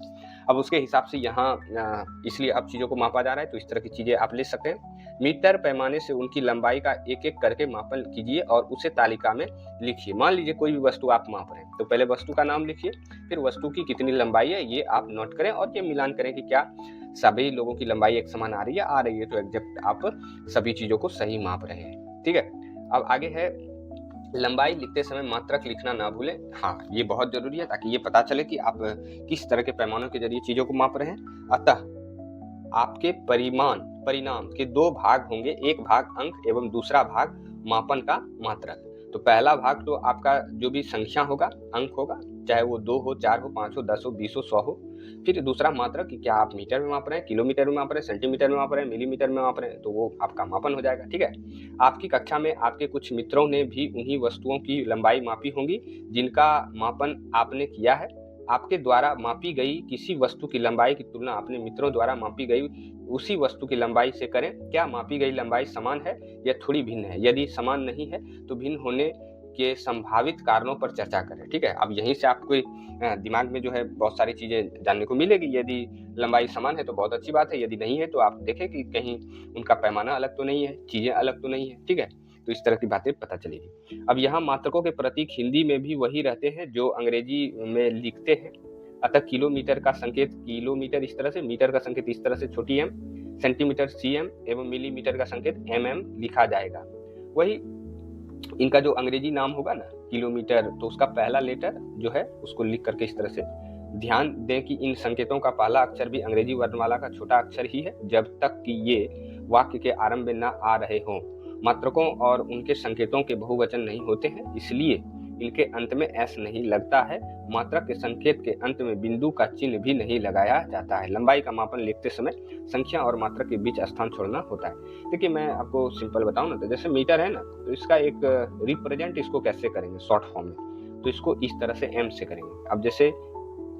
अब उसके हिसाब से यहाँ इसलिए अब चीजों को मापा जा रहा है, तो इस तरह की चीजें आप ले सकते हैं। मीटर पैमाने से उनकी लंबाई का एक एक करके मापन कीजिए और उसे तालिका में लिखिए। मान लीजिए कोई भी वस्तु आप माप रहे हैं, तो पहले वस्तु का नाम लिखिए, फिर वस्तु की कितनी लंबाई है ये आप नोट करें और ये मिलान करें कि क्या सभी लोगों की लंबाई एक समान आ रही है, तो एग्जैक्ट आप सभी चीजों को सही माप रहे हैं। ठीक है, अब आगे है लंबाई लिखते समय मात्रक लिखना ना भूलें। हाँ, ये बहुत जरूरी है ताकि ये पता चले कि आप किस तरह के पैमानों के जरिए चीजों को माप रहे हैं। अतः आपके परिणाम के दो भाग होंगे, एक भाग अंक एवं दूसरा भाग मापन का मात्रक। तो पहला भाग तो आपका जो भी संख्या होगा, अंक होगा, चाहे वो 2 हो, 4 हो, 5 हो, 10 हो, 20 हो, 100 हो। फिर दूसरा मात्रक कि क्या आप मीटर में माप रहे हैं, किलोमीटर में माप रहे हैं, सेंटीमीटर में माप रहे हैं, मिलीमीटर में माप रहे हैं, तो वो आपका मापन हो जाएगा। ठीक है, आपकी कक्षा में आपके कुछ मित्रों ने भी उन्हीं वस्तुओं की लंबाई मापी होंगी जिनका मापन आपने किया है। आपके द्वारा मापी गई किसी वस्तु की लंबाई की तुलना अपने मित्रों द्वारा मापी गई उसी वस्तु की लंबाई से करें। क्या मापी गई लंबाई समान है या थोड़ी भिन्न है? यदि समान नहीं है तो भिन्न होने के संभावित कारणों पर चर्चा करें। ठीक है, अब यहीं से आपको दिमाग में जो है बहुत सारी चीजें जानने को मिलेगी। यदि लंबाई समान है तो बहुत अच्छी बात है, यदि नहीं है तो आप देखें कि कहीं उनका पैमाना अलग तो नहीं है, चीजें अलग तो नहीं है। ठीक है, तो इस तरह की बातें पता चलेगी। अब यहाँ मात्रकों के प्रतीक हिंदी में भी वही रहते हैं जो अंग्रेजी में लिखते हैं। अतः किलोमीटर का संकेत किलोमीटर इस तरह से, मीटर का संकेत इस तरह से छोटी m, सेंटीमीटर cm एवं मिलीमीटर का संकेत mm लिखा जाएगा। वही इनका जो अंग्रेजी नाम होगा ना किलोमीटर, तो उसका पहला लेटर जो है उसको लिख करके इस तरह से। ध्यान दें कि इन संकेतों का पहला अक्षर भी अंग्रेजी वर्णमाला का छोटा अक्षर ही है जब तक कि ये वाक्य के आरंभ में न आ रहे हों। मात्रकों और उनके संकेतों के बहुवचन नहीं होते हैं, इसलिए इनके अंत में एस नहीं लगता है। मात्रक के संकेत के अंत में बिंदु का चिन्ह भी नहीं लगाया जाता है। लंबाई का मापन लिखते समय संख्या और मात्रक के बीच स्थान छोड़ना होता है। देखिए, मैं आपको सिंपल बताऊं ना, तो जैसे मीटर है ना, तो इसका एक रिप्रेजेंट इसको कैसे करेंगे शॉर्ट फॉर्म में, तो इसको इस तरह से एम से करेंगे। अब जैसे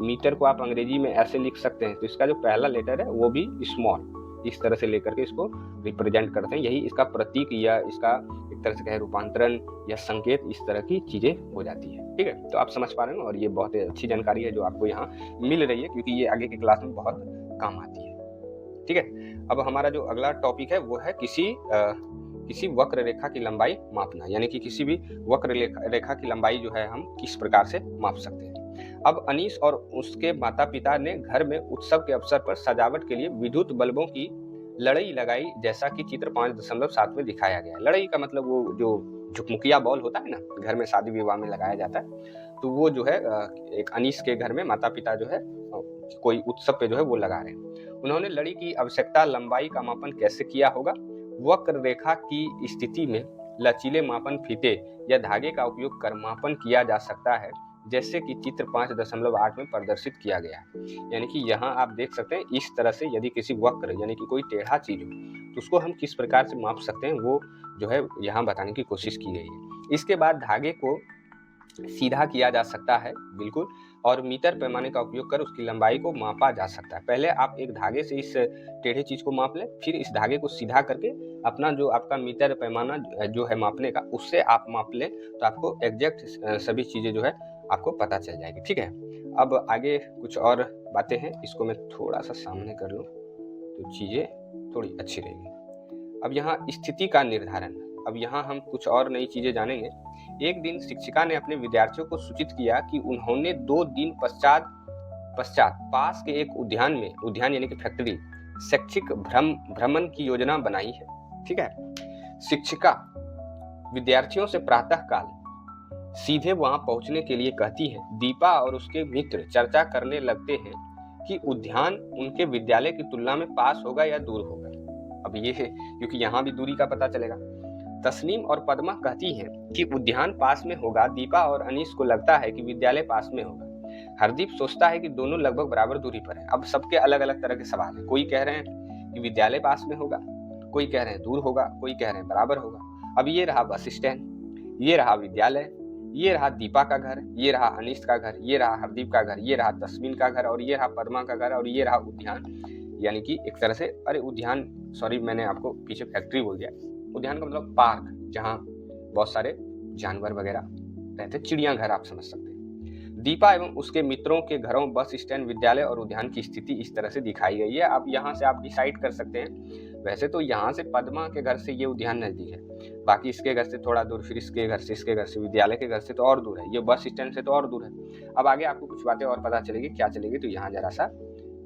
मीटर को आप अंग्रेजी में ऐसे लिख सकते हैं, तो इसका जो पहला लेटर है वो भी स्मॉल इस तरह से लेकर के इसको रिप्रेजेंट करते हैं। यही इसका प्रतीक या इसका एक तरह से कहे रूपांतरण या संकेत, इस तरह की चीजें हो जाती है। ठीक है, तो आप समझ पा रहे हैं और ये बहुत अच्छी जानकारी है जो आपको यहाँ मिल रही है, क्योंकि ये आगे की क्लास में बहुत काम आती है। ठीक है, अब हमारा जो अगला टॉपिक है वो है किसी वक्र रेखा की लंबाई मापना, यानी कि किसी भी वक्र रेखा की लंबाई जो है हम किस प्रकार से माप सकते हैं। अब अनीस और उसके माता पिता ने घर में उत्सव के अवसर पर सजावट के लिए विद्युत बल्बों की लड़ई लगाई, जैसा कि चित्र 5.7 में दिखाया गया है। लड़ई का मतलब वो जो झुकमुकिया बॉल होता है ना, घर में शादी विवाह में लगाया जाता है, तो वो जो है एक अनीस के घर में माता पिता जो है कोई उत्सव पे जो है वो लगा रहे हैं। उन्होंने लड़ी की आवश्यकता लंबाई का मापन कैसे किया होगा? वक्र रेखा की स्थिति में लचीले मापन फीते या धागे का उपयोग कर मापन किया जा सकता है, जैसे कि चित्र 5.8 में प्रदर्शित किया गया है। यानी कि यहाँ आप देख सकते हैं इस तरह से यदि किसी वक्र यानी कि कोई टेढ़ा चीज हो तो उसको हम किस प्रकार से माप सकते हैं वो जो है यहाँ बताने की कोशिश की गई है। इसके बाद धागे को सीधा किया जा सकता है बिल्कुल, और मीटर पैमाने का उपयोग कर उसकी लंबाई को मापा जा सकता है। पहले आप एक धागे से इस टेढ़े चीज को माप लें, फिर इस धागे को सीधा करके अपना जो आपका मीटर पैमाना जो है मापने का उससे आप माप लें तो आपको एग्जैक्ट सभी चीजें जो है आपको पता चल जाएगी। ठीक है, अब आगे कुछ और बातें हैं, इसको मैं थोड़ा सा सामने कर लूँ तो चीजें थोड़ी अच्छी रहेगी। अब यहाँ स्थिति का निर्धारण, अब यहाँ हम कुछ और नई चीजें जानेंगे। एक दिन शिक्षिका ने अपने विद्यार्थियों को सूचित किया कि उन्होंने 2 दिन पश्चात पास के एक उद्यान में, उद्यान यानी कि फैक्ट्री, शैक्षिक भ्रमण की योजना बनाई है। ठीक है, शिक्षिका विद्यार्थियों से प्रातः काल सीधे वहां पहुंचने के लिए कहती है। दीपा और उसके मित्र चर्चा करने लगते हैं कि उद्यान उनके विद्यालय की तुलना में पास होगा या दूर होगा। अब ये है क्योंकि यहाँ भी दूरी का पता चलेगा। तस्नीम और पद्मा कहती हैं कि उद्यान पास में होगा। दीपा और अनीस को लगता है कि विद्यालय पास में होगा। हरदीप सोचता है कि दोनों लगभग बराबर दूरी पर हैं। अब सबके अलग अलग तरह के सवाल हैं। कोई कह रहे हैं कि विद्यालय पास में होगा, कोई कह रहे हैं दूर होगा, कोई कह रहे हैं बराबर होगा। अब ये रहा बस स्टैंड, ये रहा विद्यालय, ये रहा दीपा का घर, ये रहा अनीस का घर, ये रहा हरदीप का घर, ये रहा तस्मीन का घर, और ये रहा पद्मा का घर, और ये रहा उद्यान। यानी कि एक तरह से, अरे उद्यान, सॉरी मैंने आपको पीछे फैक्ट्री बोल दिया। उद्यान का मतलब पार्क, जहाँ बहुत सारे जानवर वगैरह रहते, चिड़ियाघर आप समझ सकते हैं। दीपा एवं उसके मित्रों के घरों, बस स्टैंड, विद्यालय और उद्यान की स्थिति इस तरह से दिखाई गई है। अब यहाँ से आप डिसाइड कर सकते हैं। वैसे तो यहाँ से पद्मा के घर से ये उद्यान नजदीक है, बाकी इसके घर से थोड़ा दूर, फिर इसके घर से, इसके घर से, विद्यालय के घर से तो और दूर है, ये बस स्टैंड से तो और दूर है। अब आगे आपको कुछ बातें और पता चलेगी, क्या चलेगी, तो यहाँ जरा सा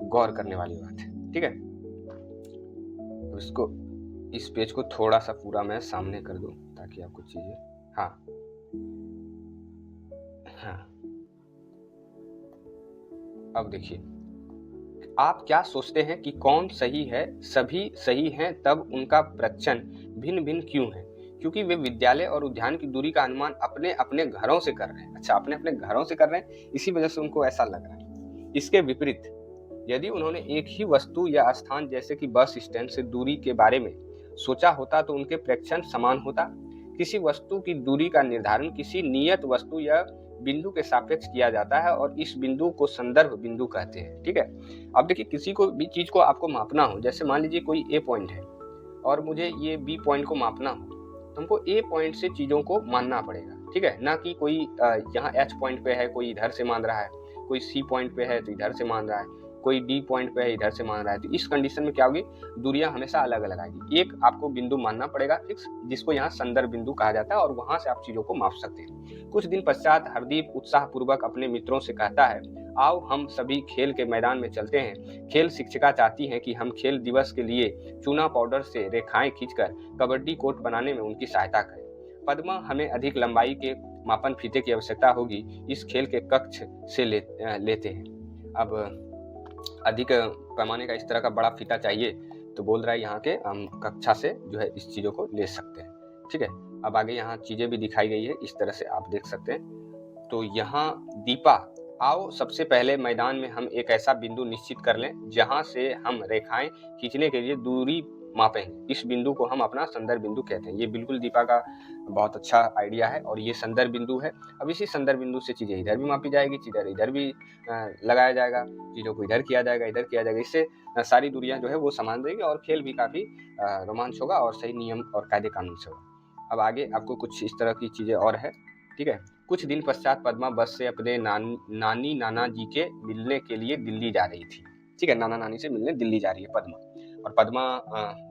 गौर करने वाली बात है। ठीक है, तो इसको, इस पेज को थोड़ा सा पूरा मैं सामने कर दूं ताकि आपको चीजें, हाँ अब देखिए, आप क्या सोचते हैं कि कौन सही है? सभी सही हैं, तब उनका प्रक्षण भिन्न भिन्न क्यों है? क्योंकि वे विद्यालय और उद्यान की दूरी का अनुमान अपने अपने घरों से कर रहे हैं। अच्छा, अपने अपने घरों से कर रहे हैं, इसी वजह से उनको ऐसा लग रहा है। इसके विपरीत, यदि उन्होंने एक ही वस्तु या स्थान जैसे कि बस स्टैंड से दूरी के बारे में सोचा होता तो उनके प्रेक्षण समान होता। किसी वस्तु की दूरी का निर्धारण किसी नियत वस्तु या बिंदु के सापेक्ष किया जाता है और इस बिंदु को संदर्भ बिंदु कहते हैं। ठीक है, अब देखिए, किसी को भी चीज को आपको मापना हो, जैसे मान लीजिए कोई ए पॉइंट है और मुझे ये बी पॉइंट को मापना हो, तो हमको ए पॉइंट से चीजों को मानना पड़ेगा। ठीक है, ना कि कोई यहाँ एच पॉइंट पे है, कोई इधर से मान रहा है, कोई सी पॉइंट पे है तो इधर से मान रहा है, कोई डी पॉइंट पे है इधर से मान रहा है। तो इस कंडीशन में क्या होगी, दूरियां हमेशा अलग अलग आएगी। एक आपको बिंदु मानना पड़ेगा फिक्स, जिसको यहाँ संदर्भ बिंदु कहा जाता है, और वहां से आप चीजों को माप सकते हैं। कुछ दिन पश्चात हरदीप उत्साह पूर्वक अपने मित्रों से कहता है, आओ हम सभी खेल के मैदान में चलते हैं। खेल शिक्षिका चाहती है कि हम खेल दिवस के लिए चूना पाउडर से रेखाएं खींचकर कबड्डी कोर्ट बनाने में उनकी सहायता करें। पद्मा, हमें अधिक लंबाई के मापन फीते की आवश्यकता होगी, इस खेल के कक्ष से लेते हैं। अब अधिक पैमाने का इस तरह का बड़ा फीता चाहिए तो बोल रहा है यहाँ के हम कक्षा से जो है इस चीजों को ले सकते हैं। ठीक है, अब आगे यहाँ चीजें भी दिखाई गई है, इस तरह से आप देख सकते हैं। तो यहाँ दीपा, आओ सबसे पहले मैदान में हम एक ऐसा बिंदु निश्चित कर लें जहां से हम रेखाएं खींचने के लिए दूरी मापेंगे। इस बिंदु को हम अपना संदर्भ बिंदु कहते हैं। ये बिल्कुल दीपा का बहुत अच्छा आइडिया है, और ये संदर्भ बिंदु है। अब इसी संदर्भ बिंदु से चीजें इधर भी मापी जाएगी, चीजें इधर भी लगाया जाएगा, चीजों को इधर किया जाएगा, इधर किया जाएगा। इससे सारी दूरियां जो है वो समान रहेगी और खेल भी काफी रोमांच होगा और सही नियम और कायदे कानून से होगा। अब आगे आपको कुछ इस तरह की चीजें और है। ठीक है, कुछ दिन पश्चात पद्मा बस से अपने नानी नाना जी के मिलने के लिए दिल्ली जा रही थी। ठीक है, नाना नानी से मिलने दिल्ली जा रही है पद्मा, और पद्मा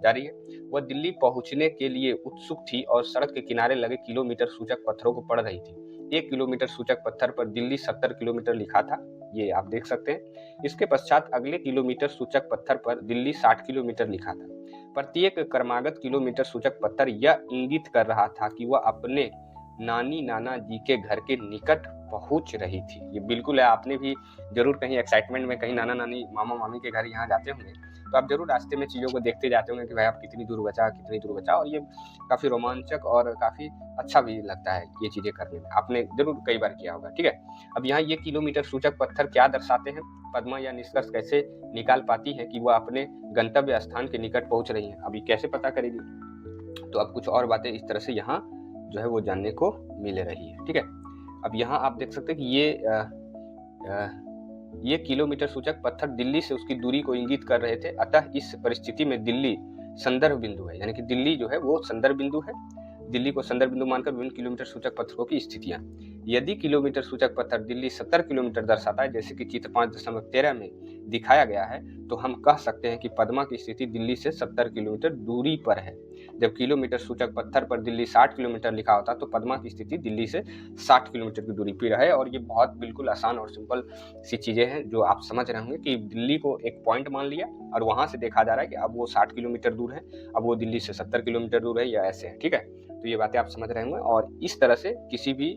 जा रही है। वह दिल्ली पहुंचने के लिए उत्सुक थी और सड़क के किनारे लगे किलोमीटर सूचक पत्थरों को पढ़ रही थी। 1 किलोमीटर सूचक पत्थर पर दिल्ली 70 किलोमीटर लिखा था, ये आप देख सकते हैं। इसके पश्चात अगले किलोमीटर सूचक पत्थर पर दिल्ली 60 किलोमीटर लिखा था। प्रत्येक क्रमागत किलोमीटर सूचक पत्थर यह इंगित कर रहा था कि वह अपने नानी नाना जी के घर के निकट पहुंच रही थी। ये बिल्कुल है, आपने भी जरूर कहीं एक्साइटमेंट में कहीं नाना नानी मामा मामी के घर यहाँ जाते होंगे, तो आप जरूर रास्ते में चीज़ों को देखते जाते होंगे कि भाई आप कितनी दूर बचा, कितनी दूर बचा, और ये काफ़ी रोमांचक और काफ़ी अच्छा भी लगता है ये चीज़ें करने में। आपने जरूर कई बार किया होगा, ठीक है। अब यहाँ ये किलोमीटर सूचक पत्थर क्या दर्शाते हैं? पद्मा यह निष्कर्ष कैसे निकाल पाती है कि वह अपने गंतव्य स्थान के निकट पहुंच रही है? अभी कैसे पता करेगी? तो अब कुछ और बातें इस तरह से यहाँ जो है वो जानने को मिल रही है, ठीक है। अब यहाँ आप देख सकते हैं कि ये किलोमीटर सूचक पत्थर दिल्ली से उसकी दूरी को इंगित कर रहे थे। अतः इस परिस्थिति में दिल्ली संदर्भ बिंदु है, यानी कि दिल्ली जो है वो संदर्भ बिंदु है। दिल्ली को संदर्भ बिंदु मानकर विभिन्न किलोमीटर सूचक पत्थरों की स्थितियां। यदि किलोमीटर सूचक पत्थर दिल्ली 70 किलोमीटर दर्शाता है, जैसे कि चित्र 5.13 में दिखाया गया है, तो हम कह सकते हैं कि पद्मा की स्थिति दिल्ली से 70 किलोमीटर दूरी पर है। जब किलोमीटर सूचक पत्थर पर दिल्ली 60 किलोमीटर लिखा होता तो पद्मा की स्थिति दिल्ली से 60 किलोमीटर की दूरी पर है। और ये बहुत बिल्कुल आसान और सिंपल सी चीजें हैं जो आप समझ रहे होंगे कि दिल्ली को एक पॉइंट मान लिया और वहां से देखा जा रहा है कि अब वो 60 किलोमीटर दूर है, अब वो दिल्ली से 70 किलोमीटर दूर है, या ऐसे है, ठीक है। तो ये बातें आप समझ रहे होंगे। और इस तरह से किसी भी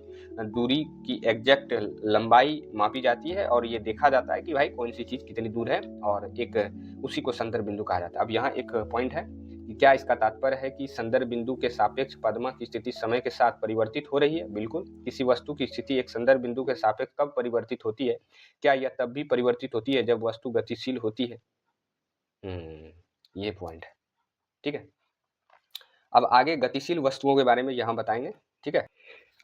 दूरी की एग्जैक्ट लंबाई मापी जाती है और ये देखा जाता है कि भाई कौन सी चीज कितनी दूर है, और एक उसी को संदर्भ बिंदु कहा जाता है। अब यहाँ एक पॉइंट है कि क्या इसका तात्पर्य है कि संदर्भ बिंदु के सापेक्ष पद्मा की स्थिति समय के साथ परिवर्तित हो रही है? बिल्कुल। किसी वस्तु की स्थिति एक संदर्भ बिंदु के सापेक्ष कब परिवर्तित होती है? क्या यह तब भी परिवर्तित होती है जब वस्तु गतिशील होती है? ये पॉइंट है, ठीक है। अब आगे गतिशील वस्तुओं के बारे में यहाँ बताएंगे, ठीक है।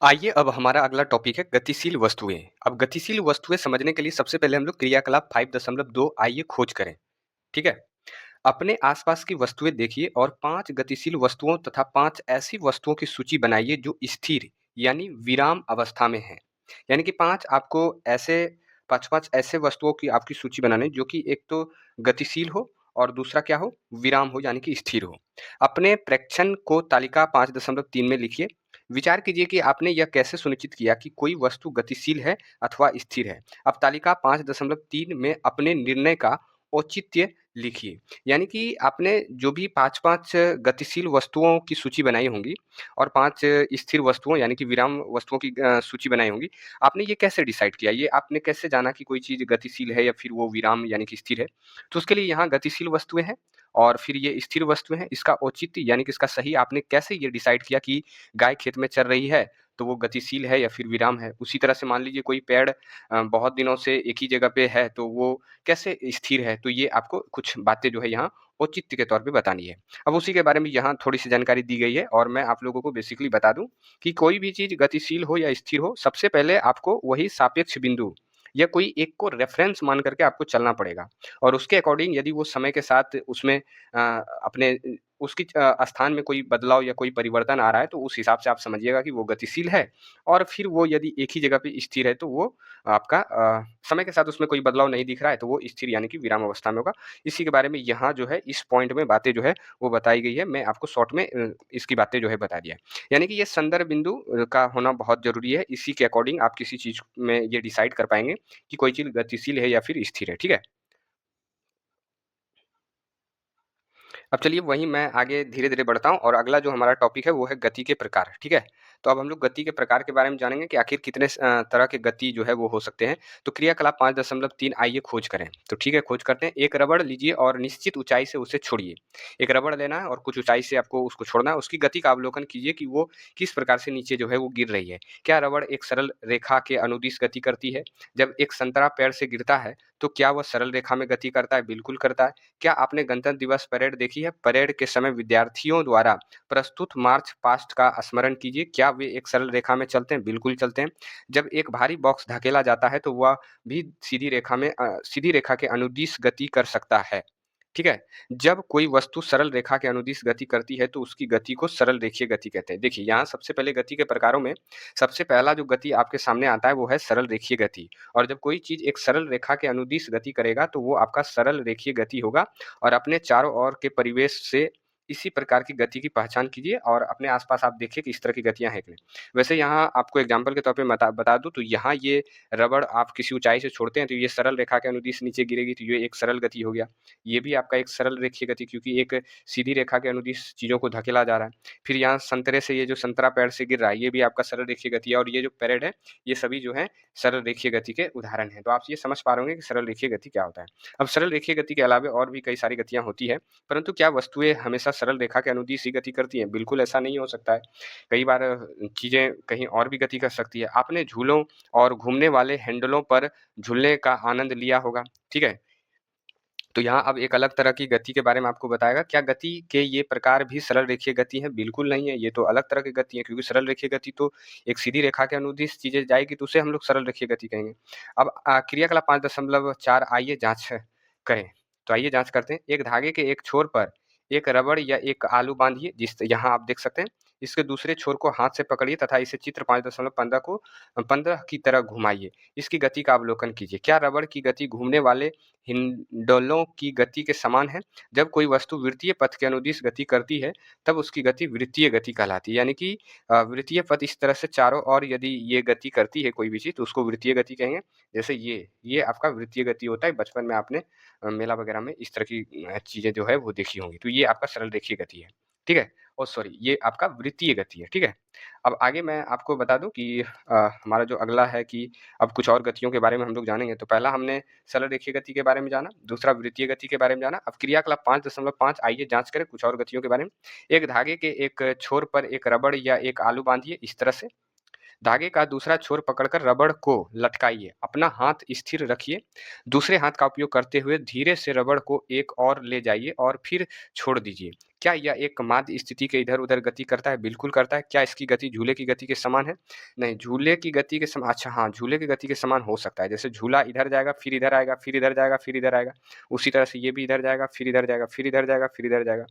आइए अब हमारा अगला टॉपिक है गतिशील वस्तुएं। अब गतिशील वस्तुएं समझने के लिए सबसे पहले हम लोग क्रियाकलाप 5.2 आइए खोज करें, ठीक है। अपने आसपास की वस्तुएं देखिए और 5 गतिशील वस्तुओं तथा 5 ऐसी वस्तुओं की सूची बनाइए जो स्थिर यानी विराम अवस्था में है। यानी कि 5 आपको ऐसे 5 ऐसे वस्तुओं की आपकी सूची बनानी जो कि एक तो गतिशील हो और दूसरा क्या हो, विराम हो यानी कि स्थिर हो। अपने प्रेक्षण को तालिका 5.3 में लिखिए। विचार कीजिए कि आपने यह कैसे सुनिश्चित किया कि कोई वस्तु गतिशील है अथवा स्थिर है। अब तालिका 5.3 में अपने निर्णय का औचित्य लिखिए। यानी कि आपने जो भी 5-5 गतिशील वस्तुओं की सूची बनाई होंगी और 5 स्थिर वस्तुओं यानी कि विराम वस्तुओं की सूची बनाई होंगी, आपने ये कैसे डिसाइड किया? ये आपने कैसे जाना कि कोई चीज़ गतिशील है या फिर वो विराम यानी कि स्थिर है? तो उसके लिए यहाँ गतिशील वस्तुएँ हैं और फिर ये स्थिर वस्तुएँ हैं। इसका औचित्य यानी कि इसका सही आपने कैसे ये डिसाइड किया कि गाय खेत में चर रही है, तो वो गतिशील है या फिर विराम है? उसी तरह से मान लीजिए कोई पेड़ बहुत दिनों से एक ही जगह पे है, तो वो कैसे स्थिर है? तो ये आपको कुछ बातें जो है यहाँ औचित्य के तौर पे बतानी है। अब उसी के बारे में यहाँ थोड़ी-सी जानकारी दी गई है और मैं आप लोगों को बेसिकली बता दूँ कि कोई भी चीज़ गतिशील हो या स्थिर हो, सबसे पहले आपको वही सापेक्ष बिंदु या कोई एक को रेफ़रेंस मान करके आपको चलना पड़ेगा और उसके अकॉर्डिंग यदि वो समय के साथ उसमें अपने उसकी स्थान में कोई बदलाव या कोई परिवर्तन आ रहा है, तो उस हिसाब से आप समझिएगा कि वो गतिशील है और फिर वो यदि एक ही जगह पे स्थिर है, तो वो आपका समय के साथ उसमें कोई बदलाव नहीं दिख रहा है, तो वो स्थिर यानी कि विराम अवस्था में होगा। इसी के बारे में यहाँ जो है इस पॉइंट में बातें जो है वो बताई गई है। मैं आपको शॉर्ट में इसकी बातें जो है बता दिया है। यानी कि ये संदर्भ बिंदु का होना बहुत ज़रूरी है। इसी के अकॉर्डिंग आप किसी चीज़ में ये डिसाइड कर पाएँगे कि कोई चीज़ गतिशील है या फिर स्थिर है, ठीक है? अब चलिए वहीं मैं आगे धीरे-धीरे बढ़ता हूँ और अगला जो हमारा टॉपिक है वो है गति के प्रकार, ठीक है? तो अब हम लोग गति के प्रकार के बारे में जानेंगे कि आखिर कितने तरह के गति जो है वो हो सकते हैं। तो क्रियाकलाप 5.3 आइए खोज करें। तो ठीक है, खोज करते हैं। एक रबड़ लीजिए और निश्चित ऊँचाई से उसे छोड़िए। एक रबड़ लेना है और कुछ ऊँचाई से आपको उसको छोड़ना है। उसकी गति का अवलोकन कीजिए कि वो किस प्रकार से नीचे जो है वो गिर रही है। क्या रबड़ एक सरल रेखा के अनुदिश गति करती है? जब एक संतरा पेड़ से गिरता है, तो क्या वह सरल रेखा में गति करता है? बिल्कुल करता है। क्या आपने गणतंत्र दिवस परेड देखी है? परेड के समय विद्यार्थियों द्वारा प्रस्तुत मार्च पास्ट का स्मरण कीजिए। क्या वे एक सरल रेखा में चलते हैं? बिल्कुल चलते हैं। जब एक भारी बॉक्स धकेला जाता है तो वह भी सीधी रेखा के अनुदिश गति कर सकता है। ठीक है? जब कोई वस्तु सरल रेखा के अनुदिश गति करती है तो उसकी गति को सरल रेखीय गति कहते हैं। देखिए यहाँ सबसे पहले गति के प्रकारों में सबसे पहला जो गति आपके सामने आता है वो है सरल रेखीय गति। और जब कोई चीज़ एक सरल रेखा के अनुदिश गति करेगा तो वो आपका सरल रेखीय गति होगा और अपने चारों ओर के परिवेश से इसी प्रकार की गति की पहचान कीजिए और अपने आस-पास आप देखिए कि इस तरह की गतियाँ हैं कि नहीं। वैसे यहाँ आपको एग्ज़ाम्पल के तौर पे बता बता दूँ तो यहाँ ये रबड़ आप किसी ऊँचाई से छोड़ते हैं तो ये सरल रेखा के अनुदिश नीचे गिरेगी तो ये एक सरल गति हो गया। ये भी आपका एक सरल रेखीय गति क्योंकि एक सीधी रेखा के अनुदिश चीज़ों को धकेला जा रहा है। फिर यहाँ संतरे से ये जो संतरा पेड़ से गिर रहा है, ये भी आपका सरल रेखीय गति है और ये जो पेड़ है, ये सभी जो है सरल रेखीय गति के उदाहरण हैं। तो आप ये समझ पा रहे होंगे कि सरल रेखीय गति क्या होता है। अब सरल रेखीय गति के अलावा और भी कई सारी गतियाँ होती हैं, परंतु क्या वस्तुएँ हमेशा सरल रेखा के अनुदिश ही गति करती हैं? बिल्कुल ऐसा नहीं हो सकता है। कई बार चीज़ें कहीं और भी गति कर सकती है। आपने झूलों और घूमने वाले हैंडलों पर झूलने का आनंद लिया होगा, ठीक है? तो यहाँ अब एक अलग तरह की गति के बारे में आपको बताएगा। क्या गति के ये प्रकार भी सरल रेखीय गति हैं? बिल्कुल नहीं है, ये तो अलग तरह की गति है क्योंकि सरल रेखीय गति तो एक सीधी रेखा के अनुदिश चीज़ें जाएगी तो उसे हम लोग सरल रेखीय गति कहेंगे। अब क्रियाकलाप 5.4 आइए जाँच करें। तो आइए जाँच करते हैं। एक धागे के एक छोर पर एक रबड़ या एक आलू बाँधिए जिस यहाँ आप देख सकते हैं। इसके दूसरे छोर को हाथ से पकड़िए तथा इसे चित्र 5.15 को 15 की तरह घुमाइए। इसकी गति का अवलोकन कीजिए। क्या रबड़ की गति घूमने वाले हिंडोलों की गति के समान है? जब कोई वस्तु वृत्तीय पथ के अनुदिश गति करती है, तब उसकी गति वृत्तीय गति कहलाती है। यानी कि वृत्तीय पथ इस तरह से चारों ओर यदि ये गति करती है कोई भी चीज़, तो उसको वृत्तीय गति कहेंगे। जैसे ये आपका वृत्तीय गति होता है। बचपन में आपने मेला वगैरह में इस तरह की चीज़ें जो है वो देखी होंगी। तो ये आपका सरल रेखीय गति है। ठीक है? ओह सॉरी ये आपका वृत्तीय गति है। ठीक है? अब आगे मैं आपको बता दूँ कि हमारा जो अगला है कि अब कुछ और गतियों के बारे में हम लोग जानेंगे। तो पहला हमने सरल रेखीय गति के बारे में जाना, दूसरा वृत्तीय गति के बारे में जाना। अब क्रियाकलाप 5.5 आइए जाँच करें कुछ और गतियों के बारे में। एक धागे के एक छोर पर एक रबड़ या एक आलू बाँधिए इस तरह से। धागे का दूसरा छोर पकड़कर रबड़ को लटकाइए। अपना हाथ स्थिर रखिए। दूसरे हाथ का उपयोग करते हुए धीरे से रबड़ को एक ओर ले जाइए और फिर छोड़ दीजिए। क्या यह एक माध्य स्थिति के इधर-उधर गति करता है? बिल्कुल करता है। क्या इसकी गति झूले की गति के समान है? नहीं, झूले की गति के अच्छा हाँ, झूले की गति के समान हो सकता है। जैसे झूला इधर जाएगा, फिर इधर आएगा, फिर इधर जाएगा, फिर इधर आएगा। उसी तरह से ये भी इधर जाएगा, फिर इधर जाएगा, फिर इधर जाएगा, फिर इधर जाएगा।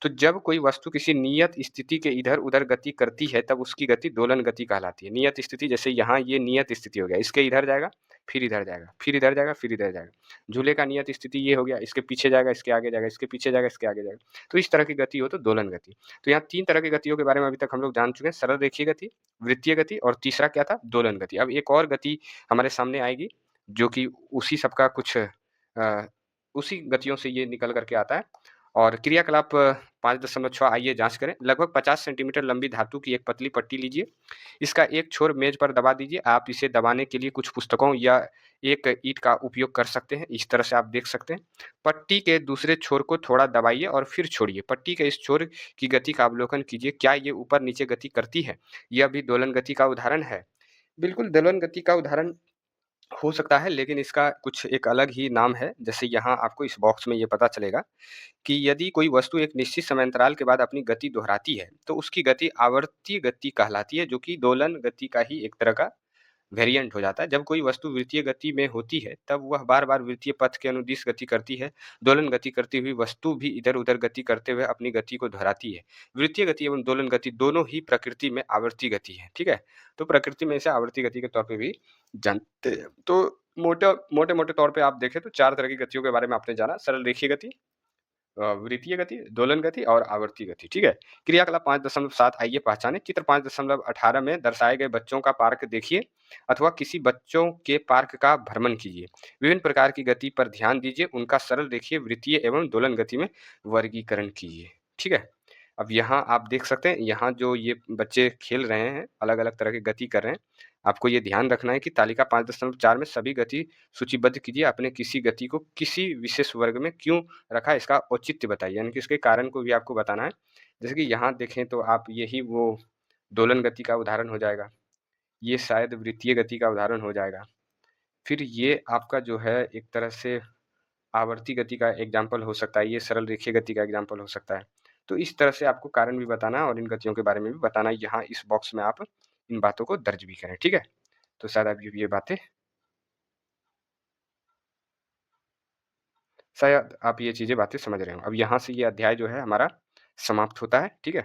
तो जब कोई वस्तु किसी नियत स्थिति के इधर-उधर गति करती है, तब उसकी गति दोलन गति कहलाती है। नियत स्थिति जैसे यहाँ ये नियत स्थिति हो गया, इसके इधर जाएगा, फिर इधर जाएगा, फिर इधर जाएगा, फिर इधर जाएगा। झूले का नियत स्थिति ये हो गया, इसके पीछे जाएगा, इसके आगे जाएगा, इसके पीछे जाएगा, इसके आगे जाएगा। तो इस तरह की गति हो तो दोलन गति। तो यहाँ 3 तरह की गतियों के बारे में अभी तक हम लोग जान चुके हैं, सरल रेखीय गति, वृत्तीय गति और तीसरा क्या था? दोलन गति। अब एक और गति हमारे सामने आएगी, जो कि उसी सब का कुछ उसी गतियों से ये निकल कर के आता है और क्रियाकलाप 5.6 आइए जाँच करें। लगभग 50 सेंटीमीटर लंबी धातु की एक पतली पट्टी लीजिए। इसका एक छोर मेज़ पर दबा दीजिए। आप इसे दबाने के लिए कुछ पुस्तकों या एक ईंट का उपयोग कर सकते हैं। इस तरह से आप देख सकते हैं। पट्टी के दूसरे छोर को थोड़ा दबाइए और फिर छोड़िए। पट्टी के इस छोर की गति का अवलोकन कीजिए। क्या ये ऊपर-नीचे गति करती है? यह भी दोलन गति का उदाहरण है। बिल्कुल दोलन गति का उदाहरण हो सकता है, लेकिन इसका कुछ एक अलग ही नाम है। जैसे यहाँ आपको इस बॉक्स में ये पता चलेगा कि यदि कोई वस्तु एक निश्चित समयांतराल के बाद अपनी गति दोहराती है, तो उसकी गति आवर्ती गति कहलाती है, जो कि दोलन गति का ही एक तरह का वेरिएंट हो जाता है। जब कोई वस्तु वृत्तीय गति में होती है, तब वह बार-बार वृत्तीय पथ के अनुदिश गति करती है। दोलन गति करती हुई वस्तु भी इधर-उधर गति करते हुए अपनी गति को दोहराती है। वृत्तीय गति एवं दोलन गति दोनों ही प्रकृति में आवर्ती गति है, ठीक है? तो प्रकृति में इसे आवर्ती गति के तौर पे भी जानते हैं। तो मोटे-मोटे तौर पे आप देखें तो 4 तरह की गतियों के बारे में आपने जाना, सरल रेखीय गति, वृत्तीय गति, दोलन गति और आवर्ती गति, ठीक है? क्रियाकलाप 5.7 आइए पहचानें। चित्र 5.18 में दर्शाए गए बच्चों का पार्क देखिए अथवा किसी बच्चों के पार्क का भ्रमण कीजिए। विभिन्न प्रकार की गति पर ध्यान दीजिए, उनका सरल रेखीय, वृत्तीय एवं दोलन गति में वर्गीकरण कीजिए, ठीक है? अब यहाँ आप देख सकते हैं, यहाँ जो ये बच्चे खेल रहे हैं, अलग-अलग तरह की गति कर रहे हैं। आपको ये ध्यान रखना है कि तालिका 5.4 में सभी गति सूचीबद्ध कीजिए। आपने किसी गति को किसी विशेष वर्ग में क्यों रखा, इसका औचित्य बताइए, यानी कि इसके कारण को भी आपको बताना है। जैसे कि यहाँ देखें तो आप यही वो दोलन गति का उदाहरण हो जाएगा। ये शायद वृत्तीय गति का उदाहरण हो जाएगा। फिर ये आपका जो है एक तरह से आवर्ती गति का एग्ज़ाम्पल हो सकता है, ये सरल रेखीय गति का एग्ज़ाम्पल हो सकता है। तो इस तरह से आपको कारण भी बताना है और इन गतियों के बारे में भी बताना है। यहाँ इस बॉक्स में आप इन बातों को दर्ज भी करें, ठीक है? तो शायद आप ये बातें शायद आप ये चीज़ें बातें समझ रहे हो। अब यहाँ से ये अध्याय जो है हमारा समाप्त होता है, ठीक है?